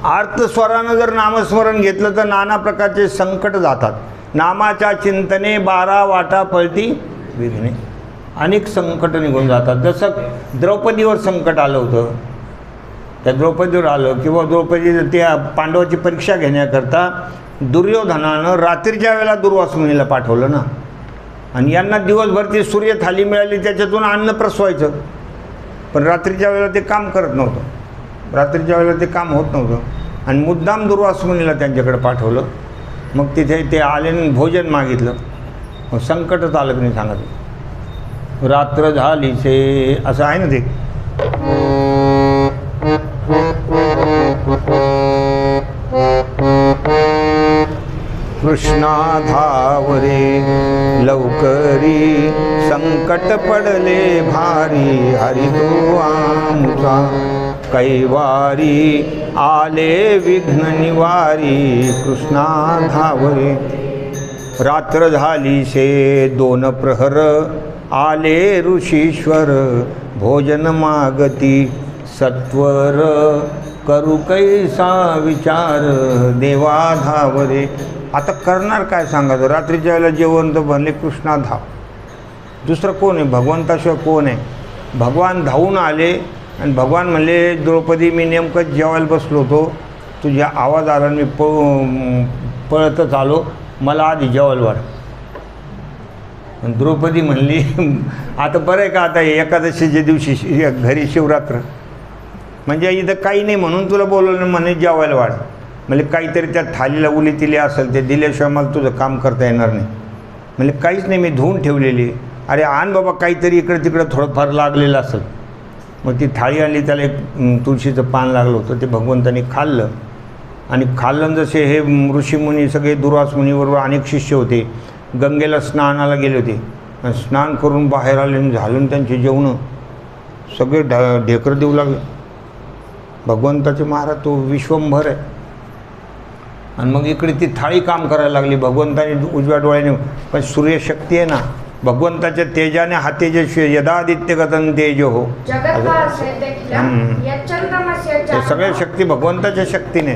आर्त स्वरानं जर नामस्मरण घेतलं तर नाना प्रकारचे संकट जातात. नामाच्या चिंतने 12 वाटा पळती विघ्ने. अनेक संकट निघून जातात. जसं द्रौपदीवर संकट आलं होतं, त्या द्रौपदीवर आलं. किंवा द्रौपदी त्या पांडवाची परीक्षा घेण्याकरता दुर्योधनानं रात्रीच्या वेळेला दुर्वासमुनीला पाठवलं ना. आणि यांना दिवसभर ती सूर्य थाली मिळाली, त्याच्यातून अन्न प्रसवायचं. पण रात्रीच्या वेळेला ते काम करत नव्हतं, रात्रीच्या वेळेला ते काम होत नव्हतं. आणि मुद्दाम दुर्वासमुनीला त्यांच्याकडे पाठवलं. मग तिथे ते आले, भोजन मागितलं. मग संकटच आलं की नाही सांगत. रात्र झालीचे असं आहे ना ते. कृष्णा धावरे लवकरी, संकट पडले भारी, हरी तो आमचा कैवारी, आले विघ्न निवारी. कृष्णा धावरे. रात्र झाली शे 2 प्रहर, आले ऋषीश्वर, भोजन मागती सत्वर, करू कैसा विचार, देवा धावरे. आता करणार काय सांगायचं. रात्रीच्या वेळेला जेवण तर म्हणले कृष्णा धाव. दुसरं कोण आहे? भगवंताशिवाय कोण आहे? भगवान धावून आले आणि भगवान म्हणले द्रौपदी मी नेमकं जेवायला बसलो होतो, तुझ्या आवाज आला, मी पळतच आलो, मला आधी जेवायला वाढ. आणि द्रौपदी म्हणली आता बरं आहे का, आता एकादशीच्या दिवशी घरी शिवरात्र, म्हणजे इथं काही नाही म्हणून तुला बोलवलं म्हणे जेवायला वाढ. म्हणजे काहीतरी त्या थालीला उली तिली असेल, ते दिल्याशिवाय मला तुझं काम करता येणार नाही. म्हणजे काहीच नाही, मी धुवून ठेवलेली. अरे आण बाबा, काहीतरी इकडं तिकडं थोडंफार लागलेलं असेल. मग ती थाळी आणली, त्याला एक तुळशीचं पान लागलं होतं, ते भगवंतांनी खाल्लं. आणि खाल्लं जसे हे ऋषीमुनी सगळे दुर्वास मुनीबरोबर अनेक शिष्य होते, गंगेला स्नानाला गेले होते. आणि स्नान करून बाहेर आले आणि झालं त्यांचे जेवणं सगळे ढेकरं देऊ लागले. भगवंताचे महाराज तो विश्वंभर आहे. आणि मग इकडे ती थाळी काम करायला लागली. भगवंताने उजव्या डोळ्याने, पण सूर्यशक्ती आहे ना, भगवंताच्या तेजाने हा तेजस्वी यदादित्य गतन तेज हो. ते सगळ्या शक्ती भगवंताच्या शक्तीने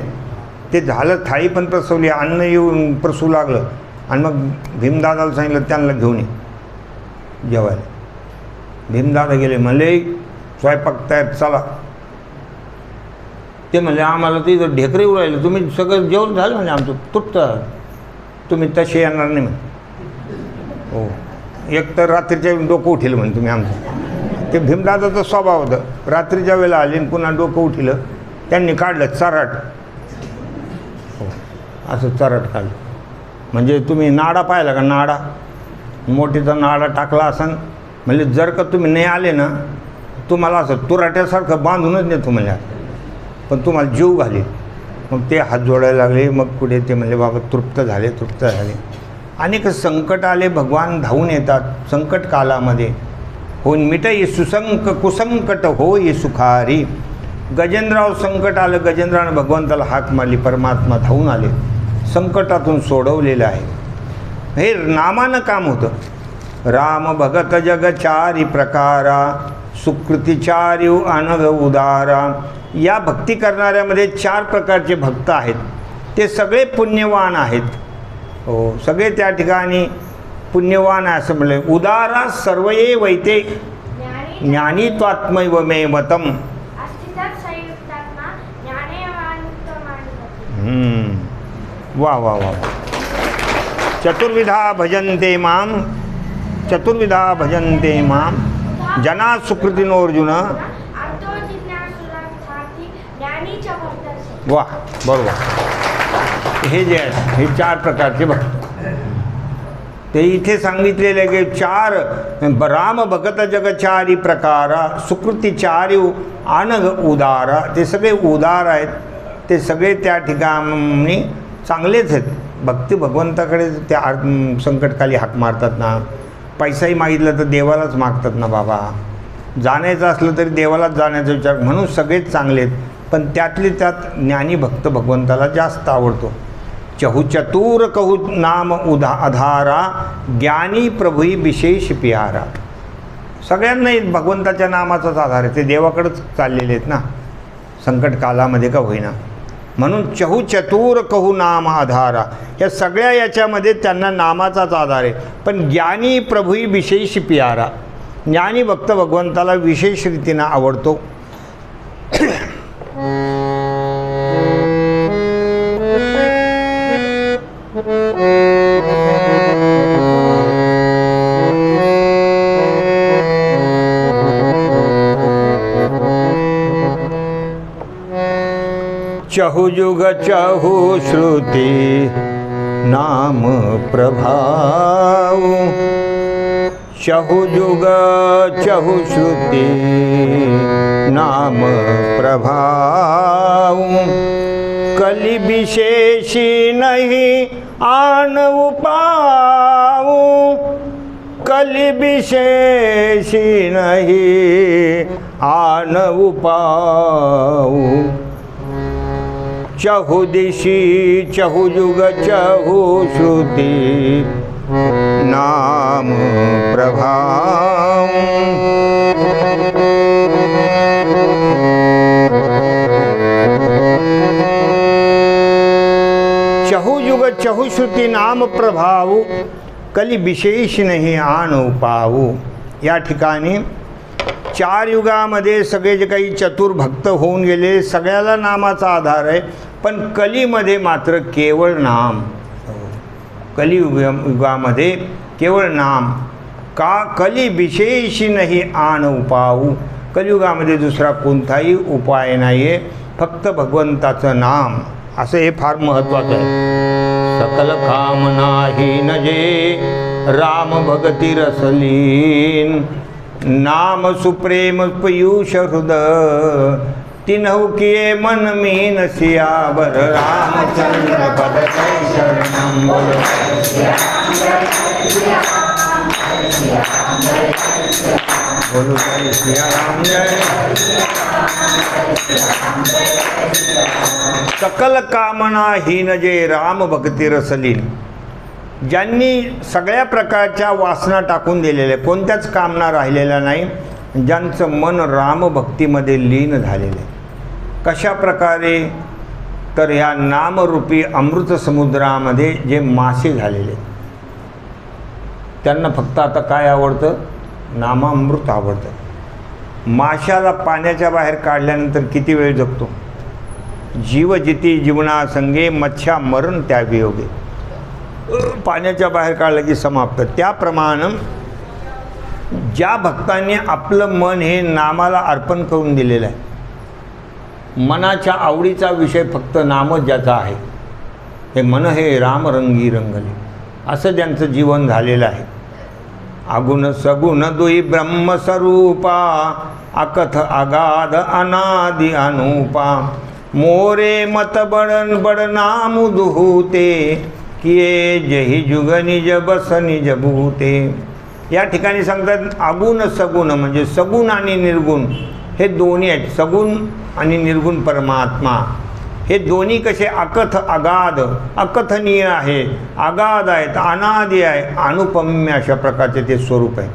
ते झालं. थाळी पण प्रसवली, अन्न येऊन प्रसू लागलं. आणि मग भीमदादाला सांगितलं त्यांना घेऊन ये जेवायला. भीमदादा गेले, म्हणले स्वयंपाक तयार, चला. ते म्हणले आम्हाला ते इथं ढेकरे येऊ राहिले, तुम्ही सगळं जेवण झालं म्हणजे आमचं तुटत, तुम्ही तसे येणार नाही म्हणे. हो, एक तर रात्रीच्या डोकं उठेल म्हणे तुम्ही आमचं. ते भीमदादाचा स्वभाव होतं, रात्रीच्या वेळेला आले आणि पुन्हा डोकं उठिलं, त्यांनी काढलं चराट. हो, असं चराट काढलं. म्हणजे तुम्ही नाडा पाहिला का, नाडा मोठीचा नाडा टाकला असन, म्हणजे जर का तुम्ही नाही आले ना, तुम्हाला असं तुराट्यासारखं बांधूनच नेतो म्हणजे, पण तुम्हाला जीव घाले. मग ते हात जोडायला लागले. मग पुढे ते म्हणजे बाबा तृप्त झाले. अनेक संकट आले, भगवान धावून येतात संकट कालामध्ये. होऊन मिटई सुसंक कुसंकट होई सुखारी. गजेंद्रावर संकट आलं, गजेंद्रानं भगवंताला हाक मारली, परमात्मा धावून आले, संकटातून सोडवलेलं आहे. हे नामानं काम होतं. राम भगत जग चारी प्रकारा, सुकृतिचारी अनघ उदारा. या भक्ती करणाऱ्यामध्ये 4 प्रकारचे भक्त आहेत. ते सगळे पुण्यवान आहेत. हो, सगळे त्या ठिकाणी पुण्यवान आहे असं म्हणलं. उदारा सर्वये वैते ज्ञानी त्वात्मैव मे मतम. वा वा वा. चतुर्विधा भजन्ते माम, चतुर्विधा भजन्ते माम जना सुकृतिनोर्जुन. वा, बरोबर. हे जे आहेत हे 4 प्रकारचे भक्त. ते इथे सांगितलेले आहे की 4 राम भगत जग चारी प्रकारा, सुकृतिचारी अनघ उदारा. ते सगळे उदार आहेत. ते सगळे त्या ठिकाणी चांगलेच आहेत. भक्ती भगवंताकडे त्या संकटकाली हाक मारतात ना. पैसाही मागितलं तर देवालाच मागतात ना बाबा. जाण्याचं असलं तरी देवालाच जाण्याचा विचार, म्हणून सगळेच चांगले आहेत. पण त्यातले त्यात ज्ञानी भक्त भगवंताला जास्त आवडतो. चहु चतुर कहू नाम आधारा, ज्ञानी प्रभुई विशेष प्यारा. सगळ्यांनाही भगवंताच्या नामाचाच आधार आहे. ते देवाकडेच चाललेले आहेत ना संकट कालामध्ये का होईना. म्हणून चहु चतुर कहू नाम आधारा. या सगळ्या याच्यामध्ये त्यांना नामाचाच आधार आहे. पण ज्ञानी प्रभुई विशेष प्यारा. ज्ञानी भक्त भगवंताला विशेष रीतीनं आवडतो. चहु जुग चहु श्रुति नाम प्रभाव. चहु जुग चहु श्रुति नाम प्रभाव. कलि विशेषी नहीं आन उपाव. कलि विशेषी नहीं आन उपाव. चहु दिशि चहु जुग चहु श्रुति नाम प्रभाव. चहु जुग चहु श्रुति नाम प्रभाव. कली विशेष नहीं आन उपाऊ. या ठिकाणी 4 युगामध्ये सगळे जे काही चतुर भक्त होऊन गेले, सगळ्याला नामाचा आधार आहे. पण कलीमध्ये मात्र केवळ नाम. कलियुगामध्ये केवळ नाम. का कली विशेषी नाही आन उपाऊ. कलियुगामध्ये दुसरा कोणताही उपाय नाही आहे, फक्त भगवंताचं नाम. असं हे फार महत्त्वाचं आहे. सकल कामना ही नजे राम भगती रसलीन. नाम सुप्रेम पयूष हृद तिन्हु किए मन मीन सियावर रामचंद्र पद कई शरणम बोलो बोलो जय सिया राम जय। सकल कामना हीन जे राम भक्ती रसलीन, ज्यांनी सगळ्या प्रकारच्या वासना टाकून दिलेल्या, कोणत्याच कामना राहिलेल्या नाही, ज्यांचं मन रामभक्तीमध्ये लीन झालेलं आहे. कशा प्रकारे? तर ह्या नामरूपी अमृत समुद्रामध्ये जे मासे झालेले त्यांना फक्त आता काय आवडतं? नामामृत आवडतं. माशाला पाण्याच्या बाहेर काढल्यानंतर किती वेळ जगतो? जीव जिती जीवना संगे मच्छा मरण त्या वियोगे. पाण्याच्या बाहेर काढलं की समाप्त. त्याप्रमाणे ज्या भक्तांनी आपलं मन हे नामाला अर्पण करून दिलेलं आहे, मनाच्या आवडीचा विषय फक्त नामच ज्याचा आहे, हे मन हे रामरंगी रंगले, असं ज्यांचं जीवन झालेलं आहे. अगुण सगुण दुई ब्रह्मस्वरूपा अकथ अगाध अनादि अनुपा मोरे मत बडन बड नाम दुहूते किए जही जुग निज बस निज भूते. या ठिकाणी सांगतात अगुण सगुण म्हणजे सगुण आणि निर्गुण हे दोन्ही आहेत. सगुण आणि निर्गुण परमात्मा हे दोन्ही कसे अकथ अगाध, अकथनीय आहे, अगाध आहेत, अनादि आहे, अनुपम्य अशा प्रकारचे ते स्वरूप आहे.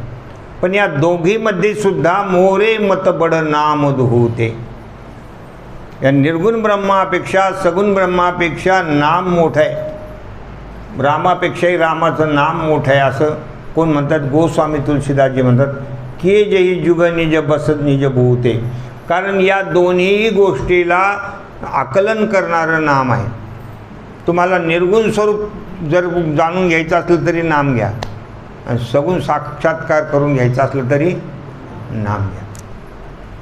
पण या दोघीमध्ये सुद्धा मोरे मत बड नाम दुहूते. या निर्गुण ब्रह्मापेक्षा सगुण ब्रह्मापेक्षा नाम मोठं आहे, रामापेक्षाही रामाचं नाम मोठं आहे असं कोण म्हणतात? गोस्वामी तुलसीदासजी म्हणतात की जही जुग निज बसत निज भूते. कारण या दोन्ही गोष्टीला आकलन करणारं नाम आहे. तुम्हाला निर्गुण स्वरूप जर जाणून घ्यायचं असलं तरी नाम घ्या, आणि सगुण साक्षात्कार करून घ्यायचं असलं तरी नाम घ्या.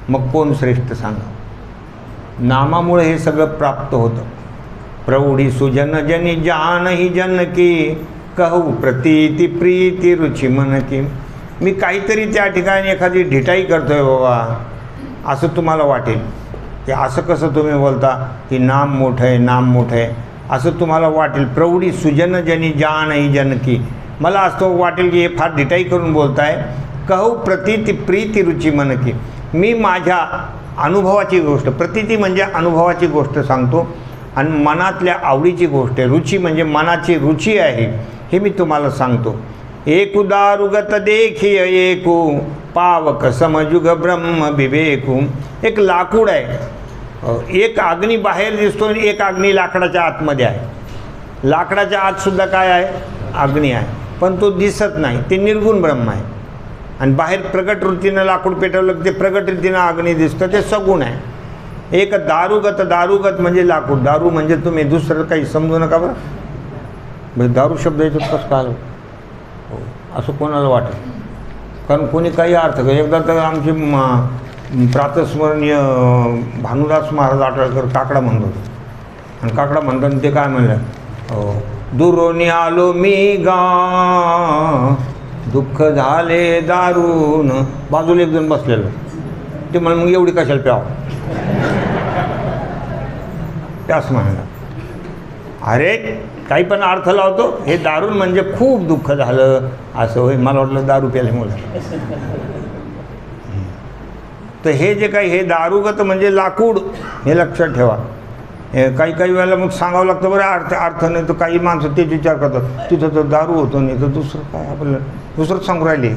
मग कोण श्रेष्ठ सांगा? नामामुळे हे सगळं प्राप्त होतं. प्रौढी सुजन जनी जान ही जन की कहू प्रतीती प्रीती रुची मन की. मी काहीतरी त्या ठिकाणी एखादी ढिटाई करतोय बाबा असं तुम्हाला वाटेल, की असं कसं तुम्ही बोलता की नाम मोठं आहे, नाम मोठं आहे असं तुम्हाला वाटेल. प्रौढी सुजन जनी जान ही जन की, मला असं वाटेल की हे फार ढिटाई करून बोलताय. कहू प्रतीती प्रीती रुची मन की, मी माझ्या अनुभवाची गोष्ट, प्रतीती म्हणजे अनुभवाची गोष्ट सांगतो आणि मनातल्या आवडीची गोष्ट आहे. रुची म्हणजे मनाची रुची आहे हे मी तुम्हाला सांगतो. एकु दारुगत देखिय एकू पावक समजुग ब्रह्म विवेकू. एक लाकूड आहे, एक अग्नी बाहेर दिसतो आणि एक अग्नी लाकडाच्या आतमध्ये आहे. लाकडाच्या आतसुद्धा काय आहे? अग्नी आहे, पण तो दिसत नाही, ते निर्गुण ब्रह्म आहे. आणि बाहेर प्रगट वृत्तीनं लाकूड पेटवलं ते प्रगट रीतीनं अग्नी दिसतं, ते सगुण आहे. एक दारुगत, दारुगत म्हणजे लाकूड, दारू म्हणजे तुम्ही दुसरं काही समजू नका बरं. म्हणजे दारू शब्द याच्यात कसं काय हो असं कोणाला वाटेल? कारण कोणी काही अर्थ कर. एकदा तर आमचे प्रातस्मरणीय भानुदास महाराज आटळकर काकडा म्हणत होते, आणि काकडा म्हणताना ते काय म्हणलं? दुरोनी आलो मी गा दुःख झाले दारून. बाजूला एक जण बसलेलं, ते म्हण मग एवढी कशाला प्याव? त्यास म्हणलं अरे काही पण अर्थ लावतो, हे दारून म्हणजे खूप दुःख झालं असं होय. मला वाटलं दारू प्यायल्यामुळे. तर हे जे काही हे दारुगत म्हणजे लाकूड, हे लक्षात ठेवा. काही काही वेळेला मग सांगावं लागतं बरं अर्थ नाही. तर काही माणसं तेच विचार करतात तिथं तर दारू होतो, नाही तर दुसरं काय आपलं दुसरंच सांगू राहिले.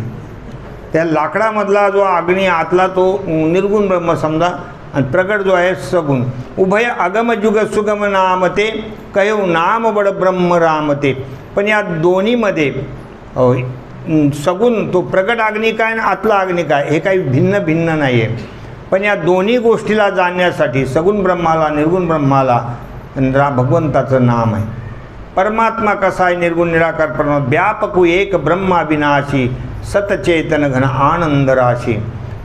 त्या लाकडामधला जो अग्नी आतला तो निर्गुण ब्रह्म समजा, आणि प्रगट जो आहे सगुण. उभय अगम जुग सुगम नामते कहू नाम बड ब्रह्म रामते. पण या दोन्हीमध्ये सगुण तो प्रगट अग्नी काय आणि आतला अग्नी काय हे काही भिन्न भिन्न नाही आहे. पण या दोन्ही गोष्टीला जाणण्यासाठी सगुण ब्रह्माला निर्गुण ब्रह्माला भगवंताचं नाम आहे. परमात्मा कसा आहे? निर्गुण निराकार परमात्मा. व्यापकू एक ब्रह्माविनाशी सतचेतन घन आनंद राशी.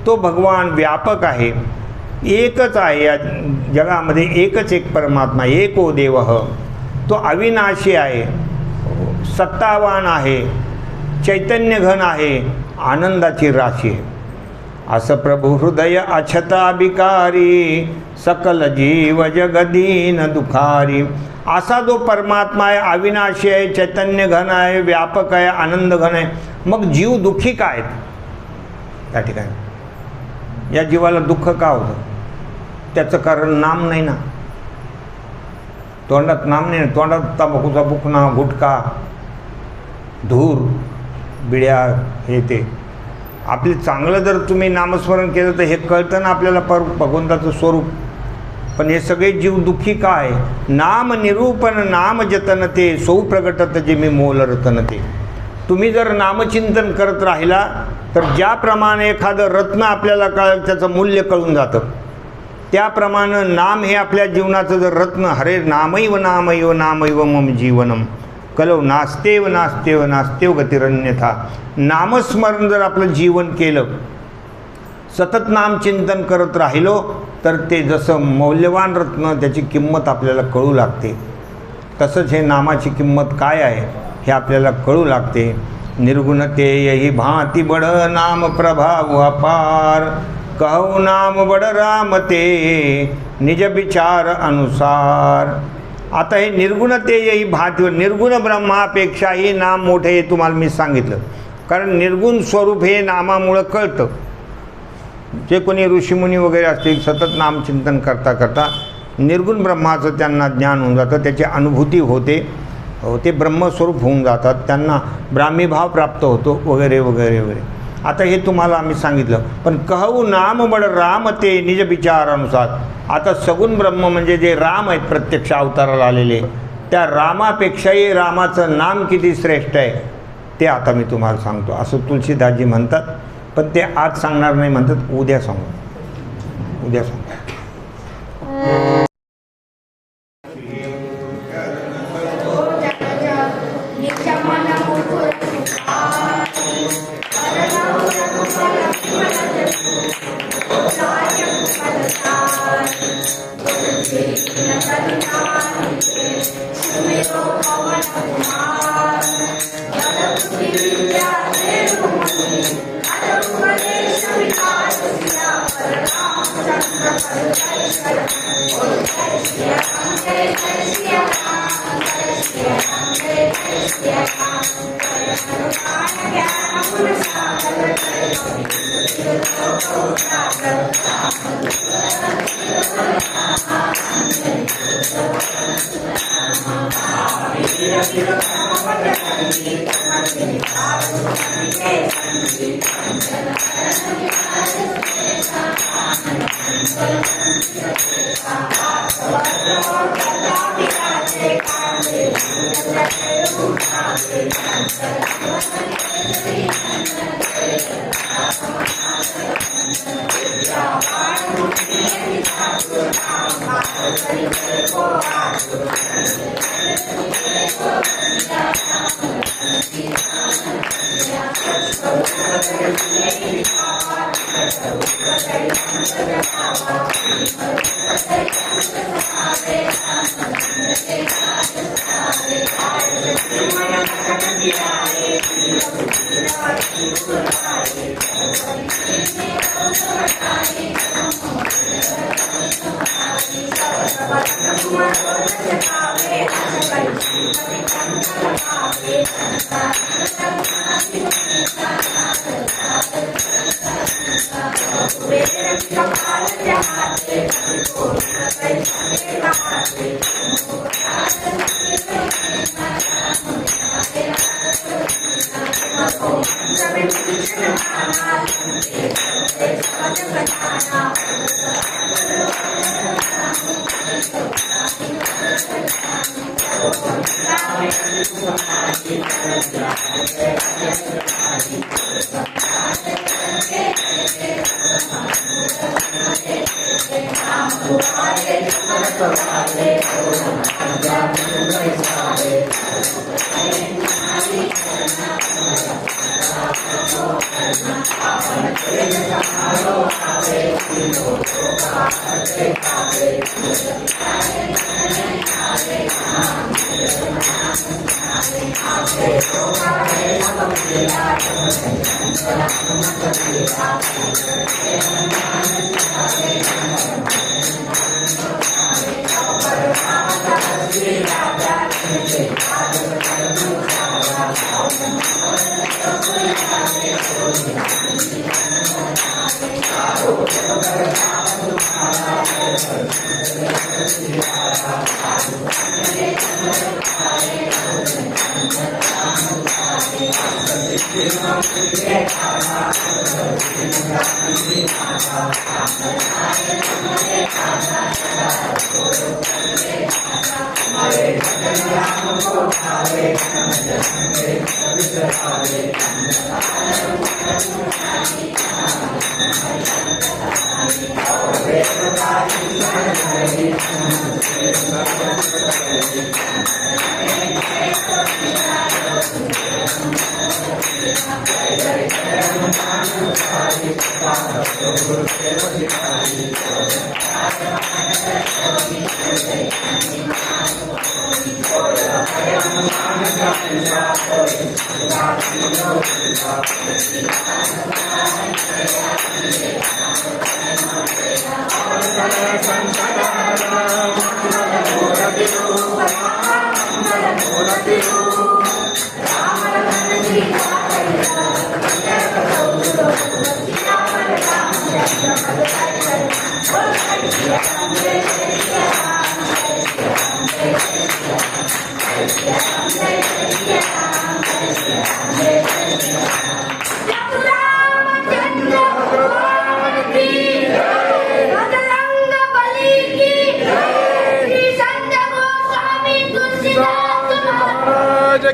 तो भगवान व्यापक आहे, एकच आहे या जगामध्ये, एकच एक परमात्मा, एको देव. तो अविनाशी आहे, सत्तावान आहे, चैतन्य घन आहे, आनंदाची राशी आहे. असं प्रभु हृदय अछता बिकारी, सकल जीव जगदीन दुखारी. असा जो परमात्मा आहे, अविनाशी आहे, चैतन्य घन आहे, व्यापक आहे, आनंद घन आहे, मग जीव दुःखी का आहेत? त्या ठिकाणी या जीवाला दुःख का होतं? त्याचं कारण नाम नाही ना. तोंडात नाम नाही, तोंडात तंबाखूचा बुकना, गुटखा, धूर, बिड्या, हे ते. आपले चांगलं जर तुम्ही नामस्मरण केलं तर हे कळतं ना आपल्याला भगवंताचं स्वरूप. पण हे सगळे जीव दुःखी का आहे? नाम निरूपण नाम जतन ते, सौ प्रगटत जे मी मोल रतन ते. तुम्ही जर नामचिंतन करत राहिला तर ज्याप्रमाणे एखादं रत्न आपल्याला कळलं त्याचं मूल्य कळून जातं, त्याप्रमाणे नाम हे आपल्या जीवनाचं जर रत्न, हरे नामैव नामैव नामैव मम जीवनम कलौ नास्तेव नास्तेव नास्तेव गतिरन्यथा. नामस्मरण जर आपलं जीवन केलं, सतत नामचिंतन करत राहिलो तर ते जसं मौल्यवान रत्न, त्याची किंमत आपल्याला कळू लागते. तसंच हे नामाची किंमत काय आहे हे आपल्याला कळू लागते. निर्गुणते यही भांति बड नाम प्रभाव अपार, कहू नाम बड राम ते निज विचार अनुसार. आता हे निर्गुणते यही भांति, निर्गुण ब्रह्मापेक्षाही नाम मोठे हे तुम्हाला मी सांगितलं. कारण निर्गुण स्वरूप हे नामामुळं कळतं. जे कोणी ऋषीमुनी वगैरे असतील, सतत नामचिंतन करता करता निर्गुण ब्रह्माचं त्यांना ज्ञान होऊन जातं, त्याची अनुभूती होते, ते ब्रह्मस्वरूप होऊन जातात, त्यांना ब्राह्मीभाव प्राप्त होतो वगैरे वगैरे वगैरे. आता हे तुम्हाला आम्ही सांगितलं. पण कहू नाम बड राम ते निज विचारानुसार. आता सगुण ब्रह्म म्हणजे जे राम आहेत प्रत्यक्ष अवताराला आलेले, त्या रामापेक्षाही रामाचं नाम किती श्रेष्ठ आहे ते आता मी तुम्हाला सांगतो. असं तुलसीदासजी म्हणतात. पण ते आज सांगणार नाही म्हणतात, उद्या सांगू, उद्या सांगू.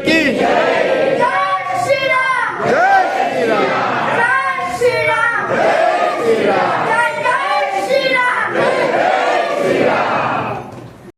की जय श्री राम जय